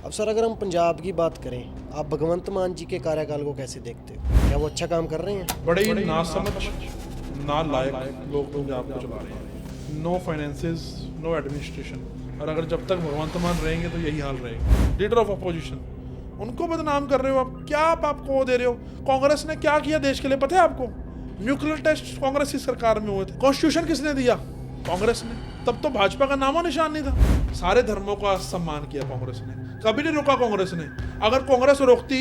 अब सर अगर हम पंजाब की बात करें, आप भगवंत मान जी के कार्यकाल को कैसे देखते हो? क्या वो अच्छा काम कर रहे हैं? बड़े ही नासमझ नालायक लोग पंजाब को चला रहे हैं। No finances, no administration. और अगर जब तक भगवंत मान रहेंगे तो यही हाल रहेगा। लीडर ऑफ अपोजिशन, उनको बदनाम कर रहे हो आप। क्या आप आपको वो दे रहे हो? कांग्रेस ने क्या किया देश के लिए पता है आपको? न्यूक्लियर टेस्ट कांग्रेस की सरकार में हुए थे। कॉन्स्टिट्यूशन किसने दिया? कांग्रेस ने। तब तो भाजपा का नामो निशान नहीं था। सारे धर्मों का सम्मान किया कांग्रेस ने, कभी नहीं रोका कांग्रेस ने। अगर कांग्रेस रोकती,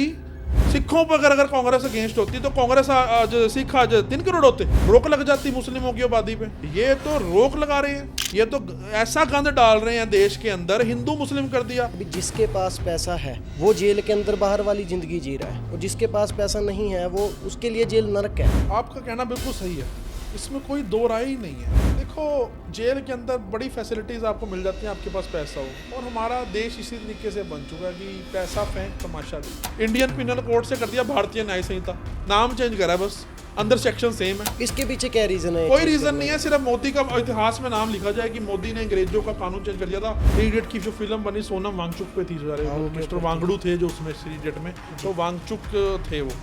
सिखों पर अगर कांग्रेस अगेंस्ट होती तो कांग्रेस आज सिख आज 3 करोड़ होते। रोक लग जाती मुस्लिमों की आबादी पे। ये तो रोक लगा रहे हैं, ये तो ऐसा गंद डाल रहे हैं देश के अंदर, हिंदू मुस्लिम कर दिया। अभी जिसके पास पैसा है वो जेल के अंदर बाहर वाली जिंदगी जी रहा है, और जिसके पास पैसा नहीं है वो उसके लिए जेल नरक है। आपका कहना बिल्कुल सही है, इसमें कोई दो राय ही नहीं है। देखो, जेल के अंदर बड़ी फैसिलिटीज़ आपको मिल जाती हैं, आपके पास पैसा हो। और हमारा देश इसी तरीके से बन चुका है कि पैसा फेंक तमाशा दे। इंडियन पिनल कोड से कर दिया भारतीय न्याय संहिता, नाम चेंज करा है बस, अंदर सेक्शन सेम है। इसके पीछे क्या रीजन है? कोई रीजन नहीं है, सिर्फ मोदी का इतिहास में नाम लिखा जाए कि मोदी ने अंग्रेजों का कानून चेंज कर दिया था। थ्री इडियट की जो फिल्म बनी सोनम वांगचुक पे थी, मिस्टर वांगड़ू थे जो उसमें थ्री इडियट में, तो वांगचुक थे वो।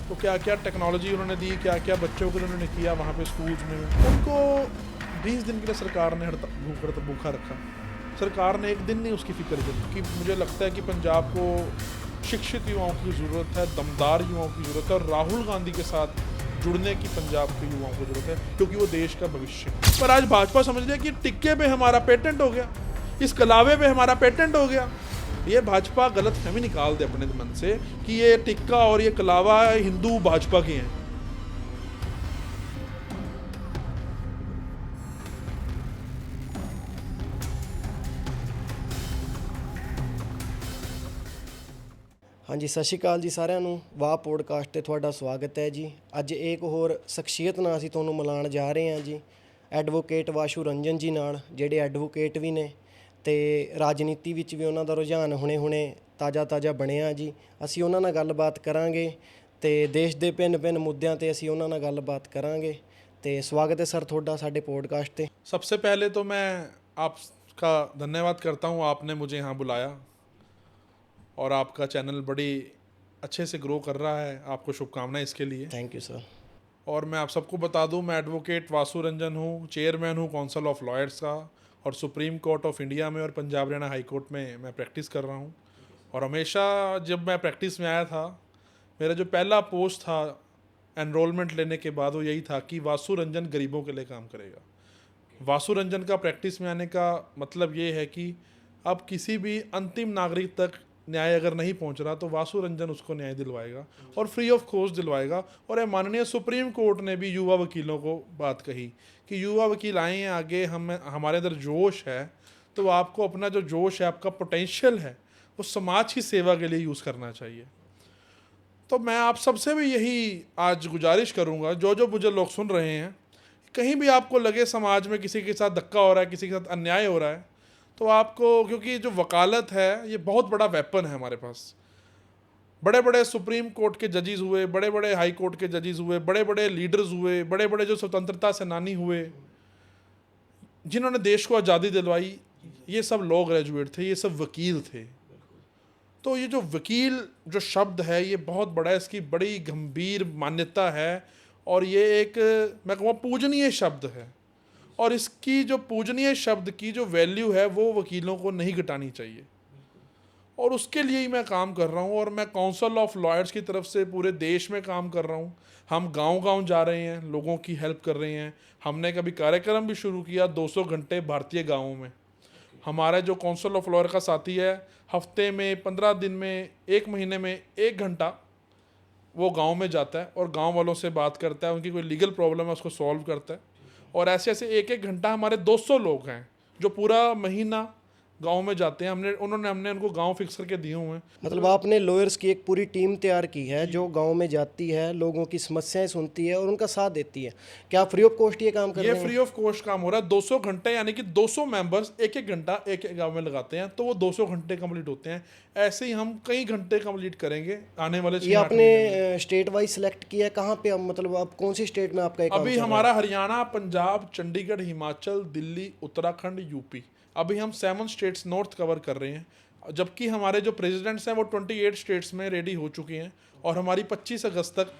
तो क्या क्या टेक्नोलॉजी उन्होंने दी, क्या क्या बच्चों को उन्होंने किया वहाँ पे स्कूल्स में। उनको 20 दिन के लिए सरकार ने भूखा रखा। सरकार ने एक दिन नहीं उसकी फिक्र करी। कि मुझे लगता है कि पंजाब को शिक्षित युवाओं की ज़रूरत है, दमदार युवाओं की ज़रूरत है, और राहुल गांधी के साथ जुड़ने की पंजाब के युवाओं को ज़रूरत है, क्योंकि वो देश का भविष्य है। पर आज भाजपा समझ लिया कि टिक्के पे हमारा पेटेंट हो गया, इस कलावे पे हमारा पेटेंट हो गया। ये भाजपा गलत फहमी निकाल दे अपने मन से कि ये टिक्का और ये कलावा हिंदू भाजपा के हैं। हाँ जी, सत श्री अकाल जी ਸਾਰਿਆਂ ਨੂੰ। ਵਾਹ ਪੋਡਕਾਸਟ ਤੇ ਤੁਹਾਡਾ ਸਵਾਗਤ ਹੈ ਜੀ। ਅੱਜ ਇੱਕ ਹੋਰ ਸ਼ਖਸੀਅਤ ਨਾਲ ਅਸੀਂ ਤੁਹਾਨੂੰ ਮਿਲਾਉਣ ਜਾ ਰਹੇ ਹਾਂ ਜੀ, ਐਡਵੋਕੇਟ ਵਾਸ਼ੂ ਰੰਜਨ ਜੀ ਨਾਲ, ਜਿਹੜੇ ਐਡਵੋਕੇਟ ਵੀ ਨੇ ਤੇ ਰਾਜਨੀਤੀ ਵਿੱਚ ਵੀ ਉਹਨਾਂ ਦਾ ਰੁਝਾਨ ਹੁਣੇ ਤਾਜ਼ਾ ਬਣਿਆ ਜੀ। ਅਸੀਂ ਉਹਨਾਂ ਨਾਲ ਗੱਲਬਾਤ ਕਰਾਂਗੇ ਤੇ ਦੇਸ਼ ਦੇ ਭਿੰਨ ਮੁੱਦਿਆਂ ਤੇ ਅਸੀਂ ਉਹਨਾਂ ਨਾਲ ਗੱਲਬਾਤ ਕਰਾਂਗੇ। ਤੇ ਸਵਾਗਤ ਹੈ ਸਰ ਤੁਹਾਡਾ ਸਾਡੇ ਪੋਡਕਾਸਟ ਤੇ। सबसे पहले तो मैं आपका धन्यवाद करता हूँ, आपने मुझे यहाँ बुलाया और आपका चैनल बड़ी अच्छे से ग्रो कर रहा है। आपको शुभकामनाएं इसके लिए। Thank you sir. और मैं आप सबको बता दूं, मैं एडवोकेट वासु रंजन हूं, चेयरमैन हूं काउंसिल ऑफ लॉयर्स का, और सुप्रीम कोर्ट ऑफ इंडिया में और पंजाब हरियाणा हाई कोर्ट में मैं प्रैक्टिस कर रहा हूं। और हमेशा जब मैं प्रैक्टिस में आया था, मेरा जो पहला पोस्ट था एनरोलमेंट लेने के बाद, वो यही था कि वासु रंजन गरीबों के लिए काम करेगा। वासु रंजन का प्रैक्टिस में आने का मतलब ये है कि अब किसी भी अंतिम नागरिक तक न्याय अगर नहीं पहुंच रहा तो वासु रंजन उसको न्याय दिलवाएगा, और फ्री ऑफ कॉस्ट दिलवाएगा। और ये माननीय सुप्रीम कोर्ट ने भी युवा वकीलों को बात कही कि युवा वकील आए हैं आगे, हमारे अंदर जोश है, तो आपको अपना जो जोश है, आपका पोटेंशियल है, वो समाज की सेवा के लिए यूज़ करना चाहिए। तो मैं आप सबसे भी यही आज गुजारिश करूँगा, जो मुझे लोग सुन रहे हैं, कहीं भी आपको लगे समाज में किसी के साथ धक्का हो रहा है, किसी के साथ अन्याय हो रहा है, तो आपको, क्योंकि जो वकालत है ये बहुत बड़ा वेपन है हमारे पास। बड़े बड़े सुप्रीम कोर्ट के जजेस हुए, बड़े बड़े हाई कोर्ट के जजेस हुए, बड़े बड़े लीडर्स हुए, बड़े बड़े जो स्वतंत्रता सेनानी हुए, जिन्होंने देश को आज़ादी दिलवाई, ये सब लॉ ग्रेजुएट थे, ये सब वकील थे। तो ये जो वकील जो शब्द है ये बहुत बड़ा है, इसकी बड़ी गंभीर मान्यता है, और ये एक, मैं कहूँगा, पूजनीय शब्द है। और इसकी जो पूजनीय शब्द की जो वैल्यू है वो वकीलों को नहीं घटानी चाहिए, और उसके लिए ही मैं काम कर रहा हूँ। और मैं काउंसिल ऑफ लॉयर्स की तरफ से पूरे देश में काम कर रहा हूँ। हम गांव-गांव जा रहे हैं, लोगों की हेल्प कर रहे हैं। हमने कभी कार्यक्रम भी शुरू किया 200 घंटे भारतीय गाँवों में। हमारा जो काउंसिल ऑफ लॉयर का साथी है, हफ्ते में, 15 दिन में, 1 महीने में 1 घंटा वो गांव में जाता है और गांव वालों से बात करता है, उनकी कोई लीगल प्रॉब्लम है उसको सॉल्व करता है। और ऐसे 1-1 घंटा हमारे 200 लोग हैं जो पूरा महीना गांव में जाते हैं। हमने उनको गांव फिक्स करके दिए हुए हैं। मतलब आपने लॉयर्स की एक पूरी टीम तैयार की है जो गांव में जाती है, लोगों की समस्याएं सुनती है और उनका साथ देती है। क्या फ्री ऑफ कॉस्ट ये काम कर रहे हैं? ये फ्री ऑफ कॉस्ट काम हो रहा है। 200 घंटे, यानी कि 200 मेंबर्स 1-1 घंटा एक गांव में लगाते हैं, तो वो 200 घंटे कंप्लीट होते हैं। ऐसे ही हम कई घंटे कंप्लीट करेंगे आने वाले। ये आपने स्टेट वाइज सेलेक्ट किया है? कहाँ पे, मतलब आप कौन सी स्टेट में आपका? अभी हमारा हरियाणा, पंजाब, चंडीगढ़, हिमाचल, दिल्ली, उत्तराखंड, यूपी, अभी हम 7 स्टेट्स नॉर्थ कवर कर रहे हैं। जबकि हमारे जो प्रेसिडेंट्स हैं वो 28 स्टेट्स में रेडी हो चुके हैं और हमारी 25 अगस्त तक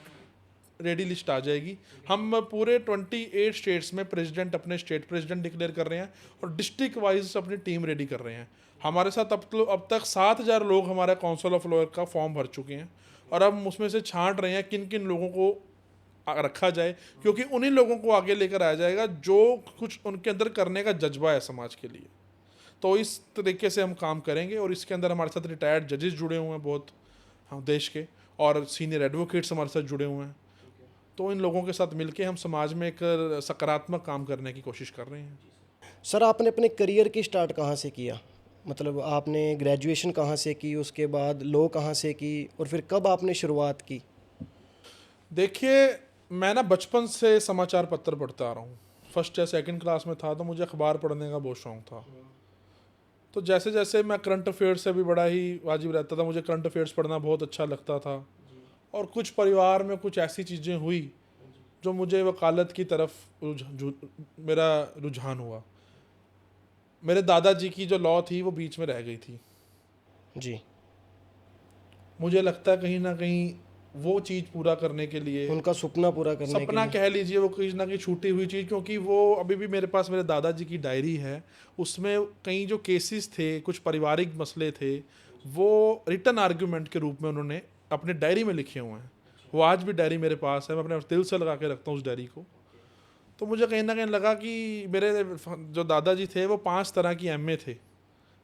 रेडी लिस्ट आ जाएगी। हम पूरे 28 स्टेट्स में प्रेसिडेंट अपने स्टेट प्रेसिडेंट डिक्लेयर कर रहे हैं और डिस्ट्रिक्ट वाइज अपनी टीम रेडी कर रहे हैं। हमारे साथ अब तक 7,000 लोग हमारे काउंसिल ऑफ लॉयर का फॉर्म भर चुके हैं और अब हम उसमें से छांट रहे हैं किन किन लोगों को रखा जाए, क्योंकि उन्हीं लोगों को आगे लेकर आया जाएगा जो कुछ उनके अंदर करने का जज्बा है समाज के लिए। तो इस तरीके से हम काम करेंगे और इसके अंदर हमारे साथ रिटायर्ड जजेस जुड़े हुए हैं बहुत, हम देश के, और सीनियर एडवोकेट्स हमारे साथ जुड़े हुए हैं। तो इन लोगों के साथ मिलके हम समाज में एक सकारात्मक काम करने की कोशिश कर रहे हैं। सर आपने अपने करियर की स्टार्ट कहाँ से किया? मतलब आपने ग्रेजुएशन कहाँ से की, उसके बाद लॉ कहाँ से की, और फिर कब आपने शुरुआत की? देखिए, मैं ना बचपन से समाचार पत्र पढ़ता आ रहा हूँ। फर्स्ट या सेकंड क्लास में था तो मुझे अखबार पढ़ने का बहुत शौक था। तो जैसे जैसे मैं करंट अफेयर्स से भी बड़ा ही वाजिब रहता था, मुझे करंट अफेयर्स पढ़ना बहुत अच्छा लगता था। और कुछ परिवार में कुछ ऐसी चीज़ें हुई जो मुझे वकालत की तरफ मेरा रुझान हुआ। मेरे दादाजी की जो लॉ थी वो बीच में रह गई थी। जी। मुझे लगता है कहीं ना कहीं वो चीज़ पूरा करने के लिए, उनका सपना पूरा करने के सपना लिए। कह लीजिए, वो कहीं ना कहीं छूटी हुई चीज़, क्योंकि वो अभी भी मेरे पास मेरे दादाजी की डायरी है। उसमें कई जो केसेस थे, कुछ पारिवारिक मसले थे, वो रिटन आर्ग्यूमेंट के रूप में उन्होंने अपने डायरी में लिखे हुए हैं। वो आज भी डायरी मेरे पास है, मैं अपने दिल से लगा के रखता हूँ उस डायरी को। तो मुझे कहीं ना कहीं लगा कि मेरे जो दादाजी थे वो 5 तरह की एमए थे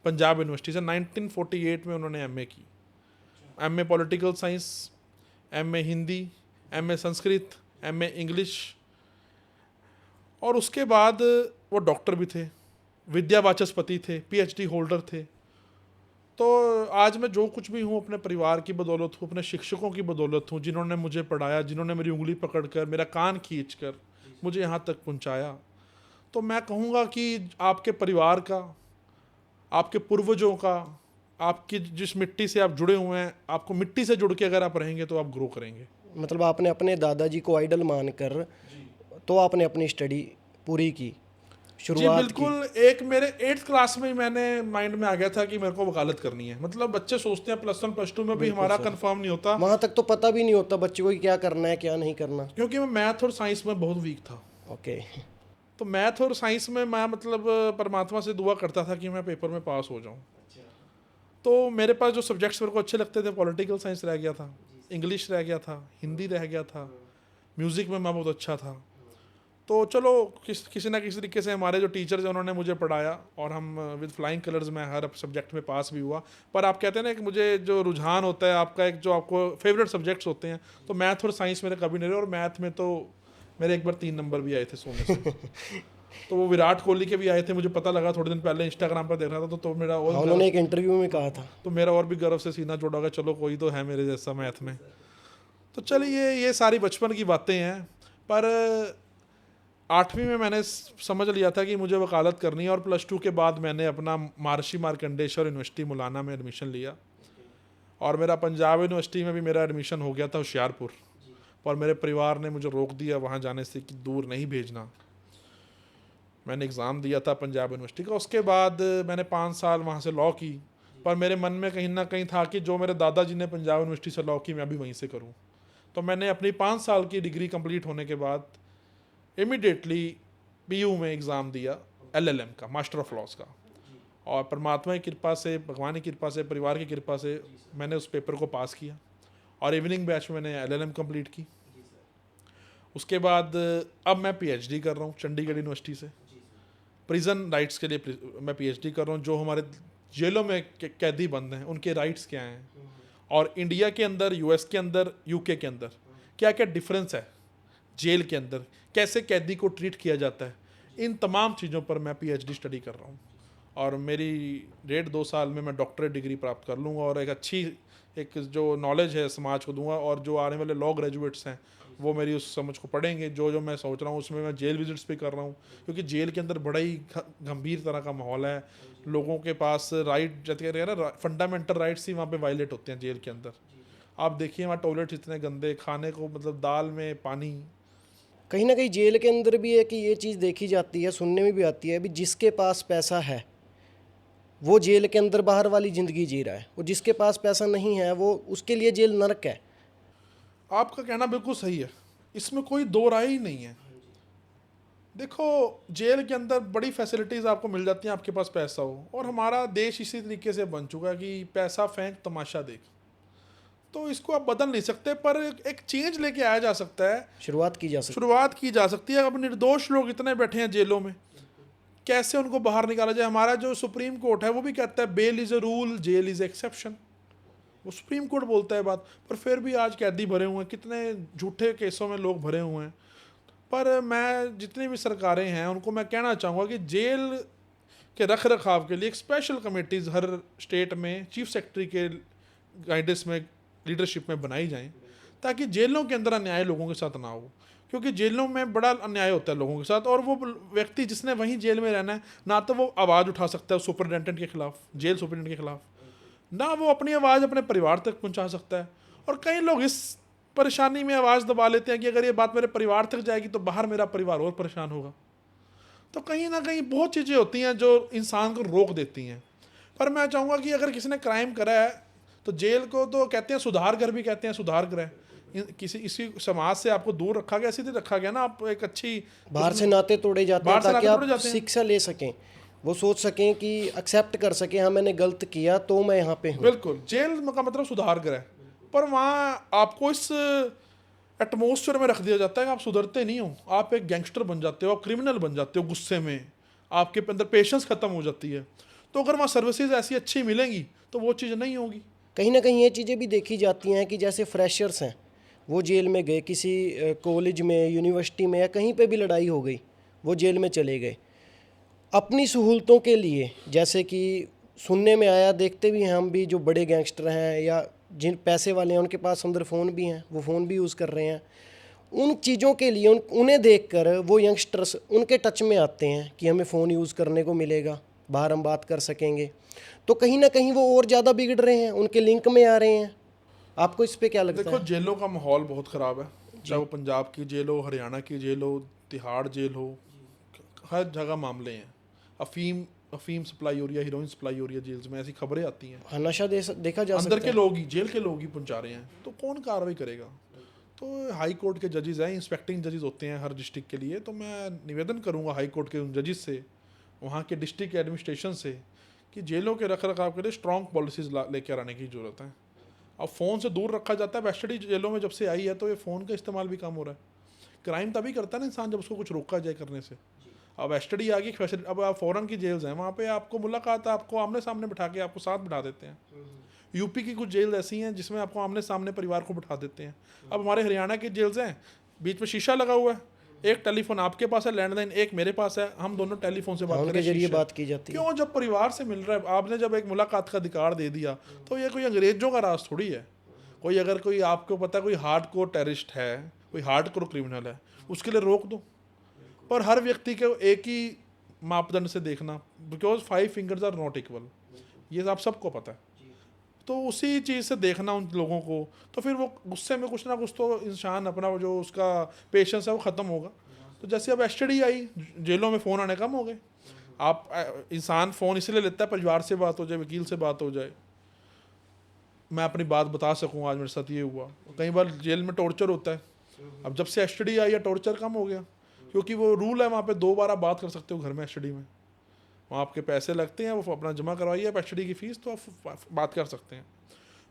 पंजाब यूनिवर्सिटी से। 1948 में उन्होंने एमए की। MA political science, MA Hindi, MA Sanskrit, MA English, और उसके बाद वो डॉक्टर भी थे, विद्या वाचस्पति थे, पीएचडी होल्डर थे। तो आज मैं जो कुछ भी हूँ अपने परिवार की बदौलत हूँ, अपने शिक्षकों की बदौलत हूँ, जिन्होंने मुझे पढ़ाया, जिन्होंने मेरी उंगली पकड़कर, मेरा कान खींचकर मुझे यहाँ तक पहुँचाया। तो मैं कहूँगा कि आपके परिवार का, आपके पूर्वजों का, आपकी जिस मिट्टी से आप जुड़े हुए हैं, आपको मिट्टी से जुड़ के अगर आप रहेंगे तो आप ग्रो करेंगे। मतलब आपने अपने दादाजी को आइडल मानकर तो आपने अपनी स्टडी पूरी की, जी शुरुआत की। बिल्कुल। एक मेरे 8th क्लास में ही मैंने माइंड में आ गया था कि मेरे को वकालत करनी है। मतलब बच्चे सोचते हैं +1 +2 में भी हमारा कंफर्म नहीं होता, वहाँ तक तो पता भी नहीं होता बच्चे को कि क्या करना है क्या नहीं करना। क्योंकि मैं मैथ और साइंस में बहुत वीक था। ओके। तो मैथ और साइंस में मैं मतलब परमात्मा से दुआ करता था कि मैं पेपर में पास हो जाऊं। तो मेरे पास जो सब्जेक्ट्स मेरे को अच्छे लगते थे, पॉलिटिकल साइंस रह गया था, इंग्लिश रह गया था, हिंदी रह गया था, म्यूज़िक में मैं बहुत अच्छा था। तो चलो किसी ना किसी तरीके से हमारे जो टीचर्स हैं उन्होंने मुझे पढ़ाया और हम विद फ्लाइंग कलर्स में हर सब्जेक्ट में पास भी हुआ। पर आप कहते हैं ना कि मुझे जो रुझान होता है आपका, एक जो आपको फेवरेट सब्जेक्ट्स होते हैं, तो मैथ और साइंस मेरे कभी नहीं रहे। और मैथ में तो मेरे एक बार 3 नंबर भी आए थे सोने से। तो वो विराट कोहली के भी आए थे, मुझे पता लगा थोड़े दिन पहले इंस्टाग्राम पर देख रहा था। तो मेरा और उन्होंने एक इंटरव्यू में कहा था। तो मेरा और भी गर्व से सीना जोड़ा होगा, चलो कोई तो है मेरे जैसा मैथ में। तो चलिए ये सारी बचपन की बातें हैं। पर 8वीं में मैंने समझ लिया था कि मुझे वकालत करनी है और +2 के बाद मैंने अपना महर्षि मार्कंडेश्वर यूनिवर्सिटी मुलाना में एडमिशन लिया। और मेरा पंजाब यूनिवर्सिटी में भी मेरा एडमिशन हो गया था होशियारपुर। और मेरे परिवार ने मुझे रोक दिया वहाँ जाने से कि दूर नहीं भेजना। मैंने एग्ज़ाम दिया था पंजाब यूनिवर्सिटी का। उसके बाद मैंने 5 साल वहाँ से लॉ की। पर मेरे मन में कहीं ना कहीं था कि जो मेरे दादाजी ने पंजाब यूनिवर्सिटी से लॉ की मैं भी वहीं से करूँ। तो मैंने अपनी 5 साल की डिग्री कंप्लीट होने के बाद इमीडिएटली PU में एग्ज़ाम दिया LLM का, मास्टर ऑफ लॉज का। और परमात्मा की कृपा से, भगवान की कृपा से, परिवार की कृपा से मैंने उस पेपर को पास किया और इवनिंग बैच में मैंने LLM कंप्लीट की। उसके बाद अब मैं PhD कर रहा हूँ चंडीगढ़ यूनिवर्सिटी से। प्रिजन राइट्स के लिए मैं PhD कर रहा हूँ। जो हमारे जेलों में कैदी बंद हैं उनके राइट्स क्या हैं, और इंडिया के अंदर, US के अंदर, UK के अंदर क्या क्या डिफरेंस है, जेल के अंदर कैसे कैदी को ट्रीट किया जाता है, इन तमाम चीज़ों पर मैं PhD स्टडी कर रहा हूँ। और मेरी 1.5-2 साल में मैं डॉक्टरेट डिग्री प्राप्त कर लूँगा और एक अच्छी एक जो नॉलेज है समाज को दूंगा। और जो आने वाले लॉ ग्रेजुएट्स हैं वो मेरी उस समझ को पढ़ेंगे। जो जो मैं सोच रहा हूँ उसमें मैं जेल विजिट्स भी कर रहा हूँ, क्योंकि जेल के अंदर बड़ा ही गंभीर तरह का माहौल है। लोगों के पास राइट, जैसे कह रहे हैं ना, फंडामेंटल राइट्स ही वहाँ पे वायलेट होते हैं जेल के अंदर। आप देखिए वहाँ टॉयलेट्स इतने गंदे, खाने को मतलब दाल में पानी। कहीं ना कहीं जेल के अंदर भी है कि ये चीज़ देखी जाती है, सुनने में भी आती है, भी जिसके पास पैसा है वो जेल के अंदर बाहर वाली ज़िंदगी जी रहा है, और जिसके पास पैसा नहीं है वो उसके लिए जेल नरक है। आपका कहना बिल्कुल सही है, इसमें कोई दो राय ही नहीं है। देखो, जेल के अंदर बड़ी फैसिलिटीज़ आपको मिल जाती हैं, आपके पास पैसा हो, और हमारा देश इसी तरीके से बन चुका है कि पैसा फेंक तमाशा देख। तो इसको आप बदल नहीं सकते, पर एक चेंज लेके आया जा सकता है, शुरुआत की जा सकती शुरुआत की जा सकती है। अब निर्दोष लोग इतने बैठे हैं जेलों में, कैसे उनको बाहर निकाला जाए। हमारा जो सुप्रीम कोर्ट है वो भी कहता है bail is a rule, jail is exception. वो सुप्रीम कोर्ट बोलता है बात, पर फिर भी आज कैदी भरे हुए हैं, कितने झूठे केसों में लोग भरे हुए हैं। पर मैं जितनी भी सरकारें हैं उनको मैं कहना चाहूँगा कि जेल के रख रखाव के लिए एक स्पेशल कमेटीज़ हर स्टेट में चीफ सेक्रेटरी के गाइडेंस में, लीडरशिप में बनाई जाएं, ताकि जेलों के अंदर अन्याय लोगों के साथ ना हो। क्योंकि जेलों में बड़ा अन्याय होता है लोगों के साथ, और वो व्यक्ति जिसने वहीं जेल में रहना है, ना तो वो आवाज़ उठा सकता है सुपरिटेंडेंट के खिलाफ, जेल सुपरिटेंडेंट के खिलाफ, ना वो अपनी आवाज़ अपने परिवार तक पहुंचा सकता है। और कई लोग इस परेशानी में आवाज़ दबा लेते हैं कि अगर ये बात मेरे परिवार तक जाएगी तो बाहर मेरा परिवार और परेशान होगा। तो कहीं ना कहीं बहुत चीज़ें होती हैं जो इंसान को रोक देती हैं। पर मैं चाहूँगा कि अगर किसी ने क्राइम करा है तो जेल को तो कहते हैं सुधार घर भी कहते हैं, सुधार गृह। किसी इसी समाज से आपको दूर रखा गया, इसीलिए रखा गया ना, आप एक अच्छी बाहर से नाते तोड़े जाते हैं बाहर से ताकि नाते तोड़े आप जाते हैं। शिक्षा ले सकें, वो सोच सकें कि एक्सेप्ट कर सकें, हाँ मैंने गलत किया तो मैं यहाँ पे हूँ। बिल्कुल, जेल का मतलब सुधार गृह। पर वहाँ आपको इस एटमोसफियर में रख दिया जाता है कि आप सुधरते नहीं हो, आप एक गैंगस्टर बन जाते हो, आप क्रिमिनल बन जाते हो गुस्से में, आपके अंदर पेशेंस खत्म हो जाती है। तो अगर वहाँ सर्विसेज ऐसी अच्छी मिलेंगी तो वो चीज़ नहीं होगी। कहीं ना कहीं ये चीज़ें भी देखी जाती हैं कि जैसे फ्रेशर्स हैं, वो जेल में गए, किसी कॉलेज में, यूनिवर्सिटी में या कहीं पे भी लड़ाई हो गई, वो जेल में चले गए अपनी सहूलतों के लिए। जैसे कि सुनने में आया, देखते भी हैं हम भी, जो बड़े गैंगस्टर हैं या जिन पैसे वाले हैं उनके पास अंदर फ़ोन भी हैं, वो फ़ोन भी यूज़ कर रहे हैं। उन चीज़ों के लिए उन्हें देखकर वो यंगस्टर्स उनके टच में आते हैं कि हमें फ़ोन यूज़ करने को मिलेगा, बाहर हम बात कर सकेंगे। तो कहीं ना कहीं वो और ज़्यादा बिगड़ रहे हैं, उनके लिंक में आ रहे हैं। आपको इस पे क्या लगता देखो, है? जेलों का माहौल बहुत ख़राब है, चाहे वो पंजाब की जेल हो, हरियाणा की जेल हो, तिहाड़ जेल हो, हर जगह मामले हैं। अफीम सप्लाई हो रही है, हीरोइन सप्लाई हो रही है जेल्स में, ऐसी खबरें आती हैं। हाँ, नशा देखा जा अंदर सकता के है। लोग ही, जेल के लोग ही पहुंचा रहे हैं, तो कौन कार्रवाई करेगा। तो हाई कोर्ट के जजेस हैं, इंस्पेक्टिंग जजेस होते हैं हर डिस्ट्रिक्ट के लिए। तो मैं निवेदन करूंगा हाई कोर्ट के उन जजेस से, वहाँ के डिस्ट्रिक्ट एडमिनिस्ट्रेशन से, कि जेलों के रख रखाव के लिए स्ट्रॉन्ग पॉलिसीज लेकर आने की ज़रूरत है। अब फ़ोन से दूर रखा जाता है, वेस्टडी जेलों में जब से आई है तो ये फ़ोन का इस्तेमाल भी कम हो रहा है। क्राइम तभी करता है ना इंसान जब उसको कुछ रोका जाए करने से। अब वेस्टडी आ गई फैसिलिटी, अब आप फॉरेन की जेल्स हैं, वहाँ पे आपको मुलाकात, आपको आमने सामने बिठा के आपको साथ बिठा देते हैं। यूपी की कुछ जेल ऐसी हैं जिसमें आपको आमने सामने परिवार को बिठा देते हैं। अब हमारे हरियाणा की जेल्स हैं, बीच में शीशा लगा हुआ है, एक टेलीफोन आपके पास है, लैंडलाइन एक मेरे पास है, हम दोनों टेलीफोन से बात उनके करें, जरिए शीशा। बात की जाती है। क्यों? जब परिवार से मिल रहा है, आपने जब एक मुलाकात का अधिकार दे दिया, तो ये कोई अंग्रेजों का राज थोड़ी है। कोई अगर कोई आपको पता है कोई हार्ड कोर टेररिस्ट है, कोई हार्ड कोर क्रिमिनल है, उसके लिए रोक दो। पर हर व्यक्ति को एक ही मापदंड से देखना, because 5 fingers are not equal, ये आप सबको पता है। तो उसी चीज़ से देखना उन लोगों को, तो फिर वो गुस्से में कुछ ना कुछ तो इंसान अपना जो उसका पेशेंस है वो ख़त्म होगा। तो जैसे अब एसटीडी आई, जेलों में फ़ोन आने कम हो गए। आप इंसान फ़ोन इसलिए लेता है परिवार से बात हो जाए, वकील से बात हो जाए, मैं अपनी बात बता सकूँ आज मेरे साथ ये हुआ। कई बार जेल में टॉर्चर होता है, अब जब से एसटीडी आई है टॉर्चर कम हो गया, क्योंकि वो रूल है वहाँ पे 2 बार आप बात कर सकते हो घर में एसटीडी में। वहाँ आपके पैसे लगते हैं, वो अपना जमा करवाइए आप एसटीडी की फ़ीस, तो आप बात कर सकते हैं।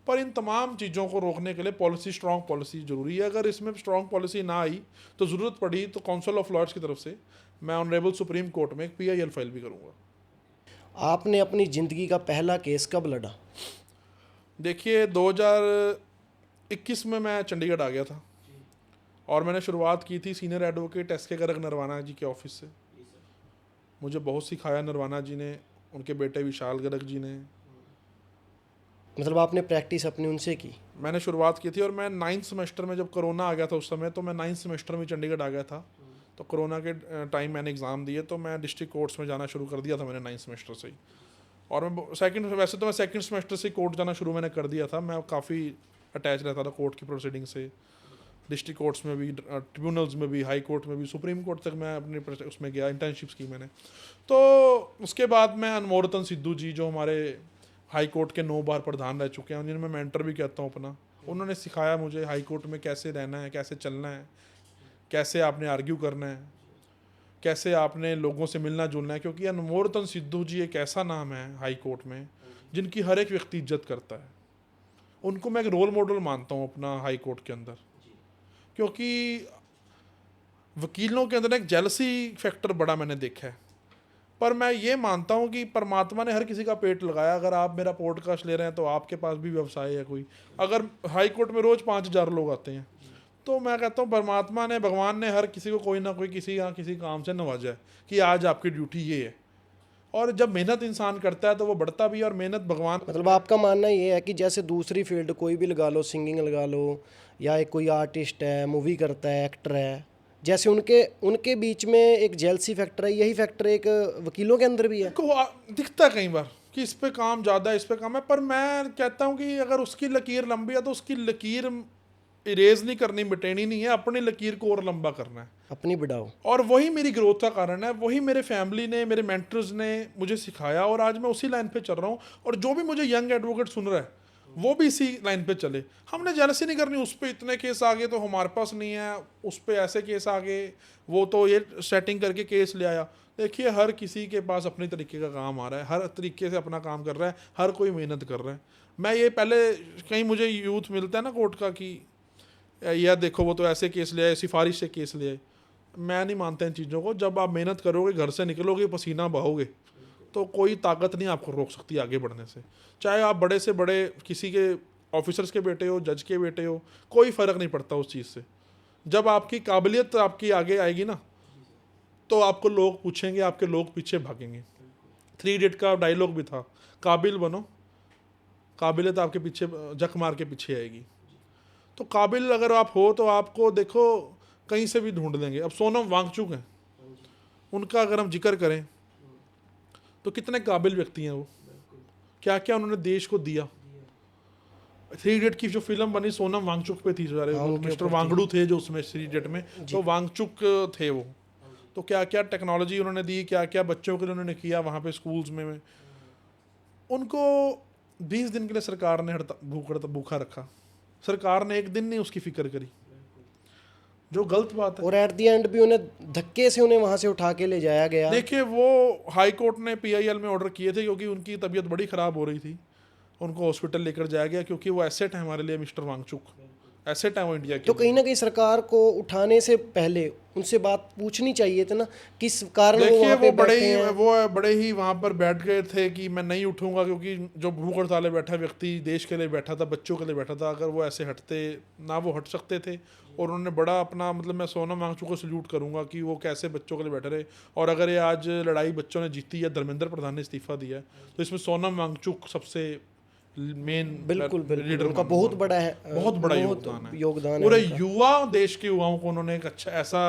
पर इन तमाम चीज़ों को रोकने के लिए पॉलिसी, स्ट्रॉन्ग पॉलिसी ज़रूरी है। अगर इसमें स्ट्रॉन्ग पॉलिसी ना आई तो ज़रूरत पड़ी तो काउंसिल ऑफ लॉर्ड्स की तरफ से मैं ऑनरेबल सुप्रीम कोर्ट में एक PIL फाइल भी करूँगा। आपने अपनी ज़िंदगी का पहला केस कब लड़ा? देखिए 2021 में मैं चंडीगढ़ आ गया था, और मैंने शुरुआत की थी senior advocate SK Garg Narwana ji के ऑफिस से। मुझे बहुत सिखाया नरवाना जी ने, उनके बेटे विशाल गर्ग जी ने। मतलब आपने प्रैक्टिस अपनी उनसे की? मैंने शुरुआत की थी, और मैं 9th सेमेस्टर में, जब कोरोना आ गया था उस समय, तो मैं 9th सेमेस्टर में चंडीगढ़ आ गया था। तो कोरोना के टाइम मैंने एग्ज़ाम दिए, तो मैं डिस्ट्रिक्ट कोर्ट्स में जाना शुरू कर दिया था मैंने 9th सेमेस्टर से ही। और मैं वैसे तो मैं सेकंड सेमेस्टर से कोर्ट जाना शुरू मैंने कर दिया था। मैं काफ़ी अटैच रहता था कोर्ट की प्रोसीडिंग से, डिस्ट्रिक्ट कोर्ट्स में भी, ट्रिब्यूनल्स में भी, हाई कोर्ट में भी, सुप्रीम कोर्ट तक मैं अपने उसमें गया, इंटर्नशिप्स की मैंने। तो उसके बाद मैं अनमोल सिद्धू जी जो हमारे हाई कोर्ट के 9 बार प्रधान रह चुके हैं, जिन्हें मैं मेंटर भी कहता हूँ अपना, उन्होंने सिखाया मुझे हाई कोर्ट में कैसे रहना है, कैसे चलना है, कैसे आपने आर्ग्यू करना है, कैसे आपने लोगों से मिलना जुलना है। क्योंकि अनमोल सिद्धू जी एक ऐसा नाम है हाई कोर्ट में जिनकी हर एक व्यक्ति इज्जत करता है। उनको मैं एक रोल मॉडल मानता हूँ अपना हाई कोर्ट के अंदर, क्योंकि वकीलों के अंदर एक जेलसी फैक्टर बड़ा मैंने देखा है। पर मैं ये मानता हूँ कि परमात्मा ने हर किसी का पेट लगाया। अगर आप मेरा पॉडकास्ट ले रहे हैं तो आपके पास भी व्यवसाय है कोई। अगर हाई कोर्ट में रोज़ 5,000 लोग आते हैं, तो मैं कहता हूँ परमात्मा ने, भगवान ने हर किसी को कोई ना कोई किसी काम से नवाजा है कि आज आपकी ड्यूटी ये है। और जब मेहनत इंसान करता है तो वो बढ़ता भी है, और मेहनत भगवान। मतलब आपका मानना ये है कि जैसे दूसरी फील्ड कोई भी लगा लो, सिंगिंग लगा लो, या एक कोई आर्टिस्ट है, मूवी करता है, एक्टर है, जैसे उनके उनके बीच में एक जेलसी फैक्टर है, यही फैक्टर एक वकीलों के अंदर भी है। दिखता है कई बार कि इस पे काम ज़्यादा है, इस पे काम है। पर मैं कहता हूँ कि अगर उसकी लकीर लंबी है तो उसकी लकीर इरेज नहीं करनी, मिटेनी नहीं है, अपनी लकीर को और लंबा करना है, अपनी बढ़ाओ। और वही मेरी ग्रोथ का कारण है। वही मेरे फैमिली ने, मेरे मेंटर्स ने मुझे सिखाया, और आज मैं उसी लाइन पे चल रहा हूँ। और जो भी मुझे यंग एडवोकेट सुन रहा है वो भी इसी लाइन पे चले। हमने जेलसी नहीं करनी, उस पर इतने केस आ गए तो हमारे पास नहीं है, उस पर ऐसे केस आ गए, वो तो ये सेटिंग करके केस ले आया। देखिए, हर किसी के पास अपनी तरीके का काम आ रहा है, हर तरीके से अपना काम कर रहा है, हर कोई मेहनत कर रहा है। मैं ये पहले कहीं मुझे यूथ मिलता है ना कोर्ट का कि यार देखो वो तो ऐसे केस ले आए, सिफारिश से केस ले आए। मैं नहीं मानता इन चीज़ों को। जब आप मेहनत करोगे, घर से निकलोगे, पसीना बहाओगे, तो कोई ताकत नहीं आपको रोक सकती आगे बढ़ने से। चाहे आप बड़े से बड़े किसी के ऑफिसर्स के बेटे हो, जज के बेटे हो, कोई फ़र्क नहीं पड़ता उस चीज़ से। जब आपकी काबिलियत आपकी आगे आएगी ना, तो आपको लोग पूछेंगे, आपके लोग पीछे भागेंगे। 3 इडियट का डायलॉग भी था, काबिल बनो, काबिलियत आपके पीछे जक मार के पीछे आएगी। तो काबिल अगर आप हो तो आपको देखो कहीं से भी ढूंढ लेंगे। अब सोनम वांगचुक हैं, उनका अगर हम जिक्र करें तो कितने काबिल व्यक्ति हैं वो, क्या क्या उन्होंने देश को दिया। 3 इडियट की जो फिल्म बनी सोनम वांगचुक पे थी सारे, वो मिस्टर वांगड़ू थे जो उसमें 3 इडियट में, तो वांगचुक थे वो। तो क्या क्या टेक्नोलॉजी उन्होंने दी, क्या क्या बच्चों के लिए उन्होंने किया वहाँ पे स्कूल्स में। उनको 20 दिन के लिए सरकार ने भूखा रखा, सरकार ने एक दिन नहीं उसकी फिक्र करी, जो गलत बात है। और एट द एंड भी उन्हें धक्के से उन्हें वहां से उठा के ले जाया गया। देखिए, वो हाई कोर्ट ने PIL में ऑर्डर किए थे क्योंकि उनकी तबीयत बड़ी ख़राब हो रही थी, उनको हॉस्पिटल लेकर जाया गया, क्योंकि वो एसेट है हमारे लिए। मिस्टर वांगचुक एसेट है वो इंडिया की। तो कहीं ना कहीं सरकार को उठाने से पहले उनसे बात पूछनी चाहिए थी ना, किस कारण वो देखिए, वहाँ पे बैठे हैं। वो बड़े ही वहाँ पर बैठ गए थे कि मैं नहीं उठूंगा, क्योंकि जो भूख हड़ताल बैठा व्यक्ति देश के लिए बैठा था, बच्चों के लिए बैठा था। अगर वो ऐसे हटते ना, वो हट सकते थे। और उन्होंने बड़ा अपना, मतलब मैं सोनम वांगचुक को सल्यूट करूंगा कि वो कैसे बच्चों के लिए बैठे रहे। और अगर ये आज लड़ाई बच्चों ने जीती है, धर्मेंद्र प्रधान ने इस्तीफा दिया है, तो इसमें सोनम वांगचुक सबसे मेन बिल्कुल लीडर, उनका बहुत बड़ा है, बहुत बड़ा योगदान है। है पूरे उनका। युवा, देश के युवाओं को उन्होंने एक अच्छा ऐसा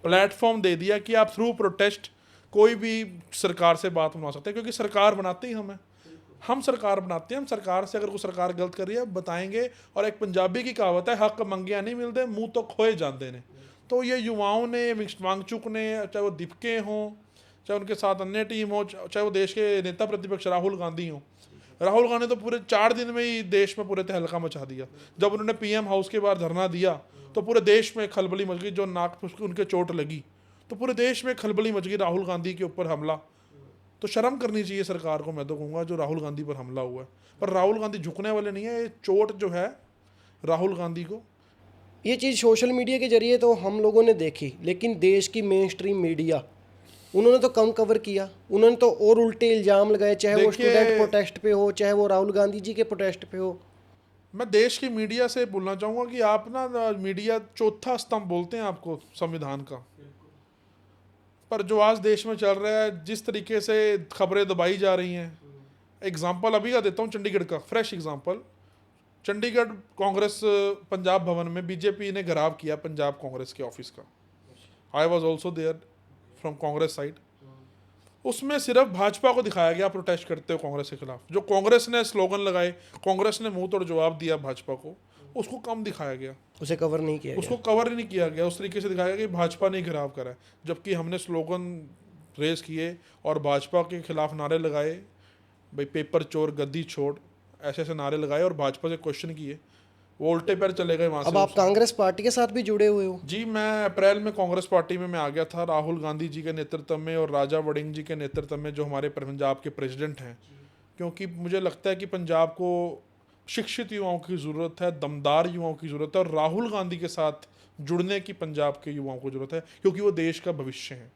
प्लेटफॉर्म दे दिया कि आप थ्रू प्रोटेस्ट कोई भी सरकार से बात बना सकते हैं, क्योंकि सरकार बनाते ही हम सरकार बनाते हैं। हम सरकार से, अगर कोई सरकार गलत कर रही है बताएंगे। और एक पंजाबी की कहावत है, हक मंगिया नहीं मिलते, मुंह तो खोए जाते ने। तो ये युवाओं ने, वांगचुक ने, चाहे वो दीपके हों, चाहे उनके साथ अन्य टीम हो, चाहे वो देश के नेता प्रतिपक्ष राहुल गांधी हों। राहुल गांधी तो पूरे 4 दिन में ही देश में पूरे तहलका मचा दिया। जब उन्होंने PM हाउस के बाहर धरना दिया तो पूरे देश में खलबली मच गई। जो नाक पे उनके चोट लगी तो पूरे देश में खलबली मच गई, राहुल गांधी के ऊपर हमला। तो शर्म करनी चाहिए सरकार को, मैं तो कहूँगा, जो राहुल गांधी पर हमला हुआ है। पर राहुल गांधी झुकने वाले नहीं है। ये चोट जो है राहुल गांधी को, ये चीज़ सोशल मीडिया के जरिए तो हम लोगों ने देखी, लेकिन देश की मेन स्ट्रीम मीडिया, उन्होंने तो कम कवर किया। उन्होंने तो और उल्टे इल्ज़ाम लगाए, चाहे वो स्टूडेंट प्रोटेस्ट पे हो, चाहे वो राहुल गांधी जी के प्रोटेस्ट पे हो। मैं देश की मीडिया से बोलना चाहूँगा कि आप ना, मीडिया चौथा स्तंभ बोलते हैं आपको संविधान का, पर जो आज देश में चल रहा है, जिस तरीके से खबरें दबाई जा रही हैं। एग्जाम्पल अभी का देता हूँ, चंडीगढ़ का फ्रेश एग्जाम्पल। चंडीगढ़ कांग्रेस पंजाब भवन में BJP ने घेराव किया पंजाब कांग्रेस के ऑफिस का। I was also there from Congress side. उसमें सिर्फ भाजपा को दिखाया गया प्रोटेस्ट करते हो कांग्रेस के खिलाफ। जो कांग्रेस ने स्लोगन लगाए, कांग्रेस ने मुंह तोड़ जवाब दिया भाजपा को, उसको कम दिखाया गया, उसे कवर नहीं किया उसको कवर ही नहीं किया गया। उस तरीके से दिखाया गया कि भाजपा ने घिराव करा है, जबकि हमने स्लोगन रेस किए और भाजपा के खिलाफ नारे लगाए, भाई पेपर चोर गद्दी छोड़, ऐसे ऐसे नारे लगाए और भाजपा से क्वेश्चन किए, वो उल्टे पैर चले गए वहाँ अब से। आप कांग्रेस पार्टी के साथ भी जुड़े हुए हो? जी, मैं अप्रैल में कांग्रेस पार्टी में मैं आ गया था, राहुल गांधी जी के नेतृत्व में और राजा वड़िंग जी के नेतृत्व में, जो हमारे पंजाब के प्रेसिडेंट हैं। क्योंकि मुझे लगता है कि पंजाब को शिक्षित युवाओं की ज़रूरत है, दमदार युवाओं की ज़रूरत है, और राहुल गांधी के साथ जुड़ने की पंजाब के युवाओं को ज़रूरत है, क्योंकि वो देश का भविष्य है।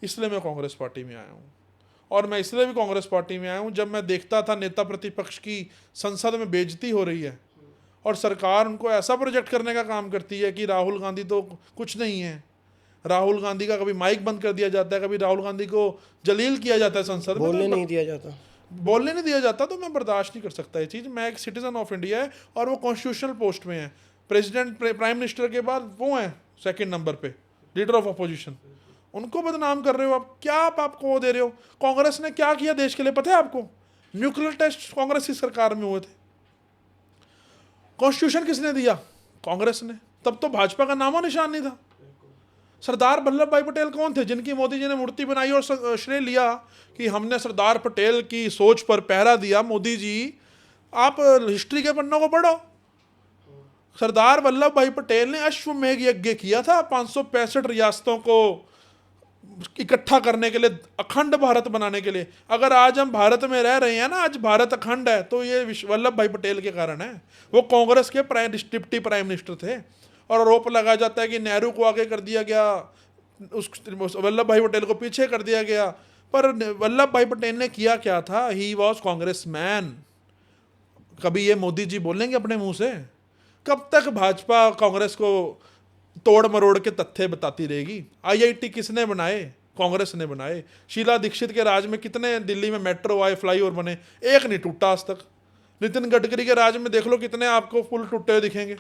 इसलिए मैं कांग्रेस पार्टी में आया हूँ। और मैं इसलिए भी कांग्रेस पार्टी में आया हूँ, जब मैं देखता था नेता प्रतिपक्ष की संसद में बेइज्जती हो रही है और सरकार उनको ऐसा प्रोजेक्ट करने का काम करती है कि राहुल गांधी तो कुछ नहीं है, राहुल गांधी का कभी माइक बंद कर दिया जाता है, कभी राहुल गांधी को जलील किया जाता है संसद में, बोलने नहीं दिया जाता, बोलने नहीं दिया जाता, तो मैं बर्दाश्त नहीं कर सकता ये चीज़। मैं एक सिटीजन ऑफ इंडिया है और वो कॉन्स्टिट्यूशनल पोस्ट में है, प्रेसिडेंट प्राइम मिनिस्टर के बाद वो हैं सेकंड नंबर पे, लीडर ऑफ अपोजिशन। उनको बदनाम कर रहे हो आप, क्या आप आपको वो दे रहे हो? कांग्रेस ने क्या किया देश के लिए पता है आपको? न्यूक्लियर टेस्ट कांग्रेस की सरकार में हुए थे। कॉन्स्टिट्यूशन किसने दिया? कांग्रेस ने। तब तो भाजपा का नामो निशान नहीं था। सरदार वल्लभ भाई पटेल कौन थे जिनकी मोदी जी ने मूर्ति बनाई और श्रेय लिया कि हमने सरदार पटेल की सोच पर पहरा दिया? मोदी जी, आप हिस्ट्री के पन्नों को पढ़ो। सरदार वल्लभ भाई पटेल ने अश्वमेध यज्ञ किया था 565 रियासतों को इकट्ठा करने के लिए, अखंड भारत बनाने के लिए। अगर आज हम भारत में रह रहे हैं ना, आज भारत अखंड है, तो ये वल्लभ भाई पटेल के कारण है। वो कांग्रेस के डिप्टी प्राइम मिनिस्टर थे और आरोप लगाया जाता है कि नेहरू को आगे कर दिया गया, उस वल्लभ भाई पटेल को पीछे कर दिया गया। पर वल्लभ भाई पटेल ने किया क्या था? He was Congress man. कभी ये मोदी जी बोलेंगे अपने मुंह से? कब तक भाजपा कांग्रेस को तोड़ मरोड़ के तथ्य बताती रहेगी? आईआईटी किसने बनाए? कांग्रेस ने बनाए। शीला दीक्षित के राज में कितने दिल्ली में मेट्रो आए, फ्लाईओवर बने, एक नहीं टूटा आज तक। नितिन गडकरी के राज में देख लो कितने आपको पुल टूटे हुए दिखेंगे।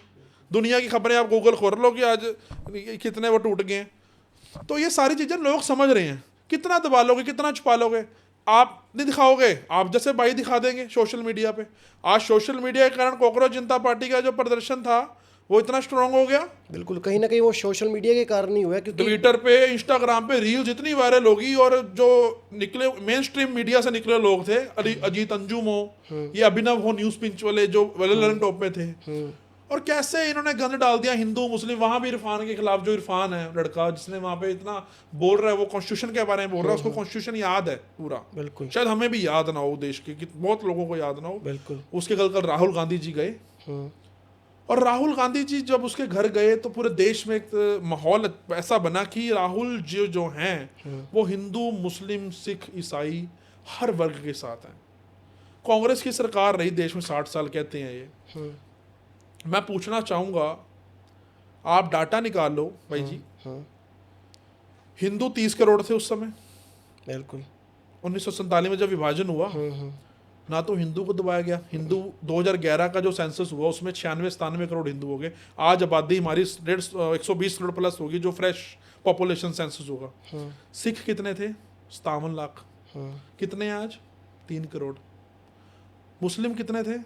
दुनिया की खबरें आप गूगल खोल लो कि आज कितने वो टूट गए हैं। तो ये सारी चीज़ें लोग समझ रहे हैं। कितना दबा लोगे, कितना छुपा लोगे? आप नहीं दिखाओगे, आप जैसे भाई दिखा देंगे सोशल मीडिया पे। आज सोशल मीडिया के कारण कांग्रेस जनता पार्टी का जो प्रदर्शन था वो इतना स्ट्रांग हो गया। बिल्कुल, कहीं ना कहीं वो सोशल मीडिया के कारण ही हुआ, क्योंकि ट्विटर पे, इंस्टाग्राम पे रील्स इतनी वायरल होगी, और जो निकले मेन स्ट्रीम मीडिया से निकले लोग थे, अजीत अंजुम हो, ये अभिनव हो, न्यूज पिंच वाले जो वेल टॉप में थे, और कैसे इन्होंने गंद डाल दिया हिंदू मुस्लिम। वहां भी इरफान के खिलाफ, जो इरफान है लड़का जिसने वहां पे इतना बोल रहा है, वो कॉन्स्टिट्यूशन के बारे में बोल रहा है, उसको कॉन्स्टिट्यूशन याद है पूरा। बिल्कुल, शायद हमें भी याद ना हो, देश के बहुत लोगों को याद ना हो। बिल्कुल। उसके कल राहुल गांधी जी गए, और राहुल गांधी जी जब उसके घर गए तो पूरे देश में एक माहौल ऐसा बना कि राहुल जी जो हैं वो हिंदू, मुस्लिम, सिख, ईसाई हर वर्ग के साथ हैं। कांग्रेस की सरकार रही देश में 60 साल, कहते हैं ये। मैं पूछना चाहूँगा, आप डाटा निकाल लो भाई जी, हिंदू 30 करोड़ थे उस समय। बिल्कुल, 1947 में जब विभाजन हुआ, ना तो हिंदू को दबाया गया। हिंदू 2011 का जो सेंसस हुआ उसमें 96-97 करोड़ हिंदू हो गए। आज आबादी हमारी 120 करोड़ प्लस होगी, जो फ्रेश पॉपुलेशन सेंसस होगा। सिख कितने थे? 57 लाख। कितने हैं आज? 3 करोड़। मुस्लिम कितने थे?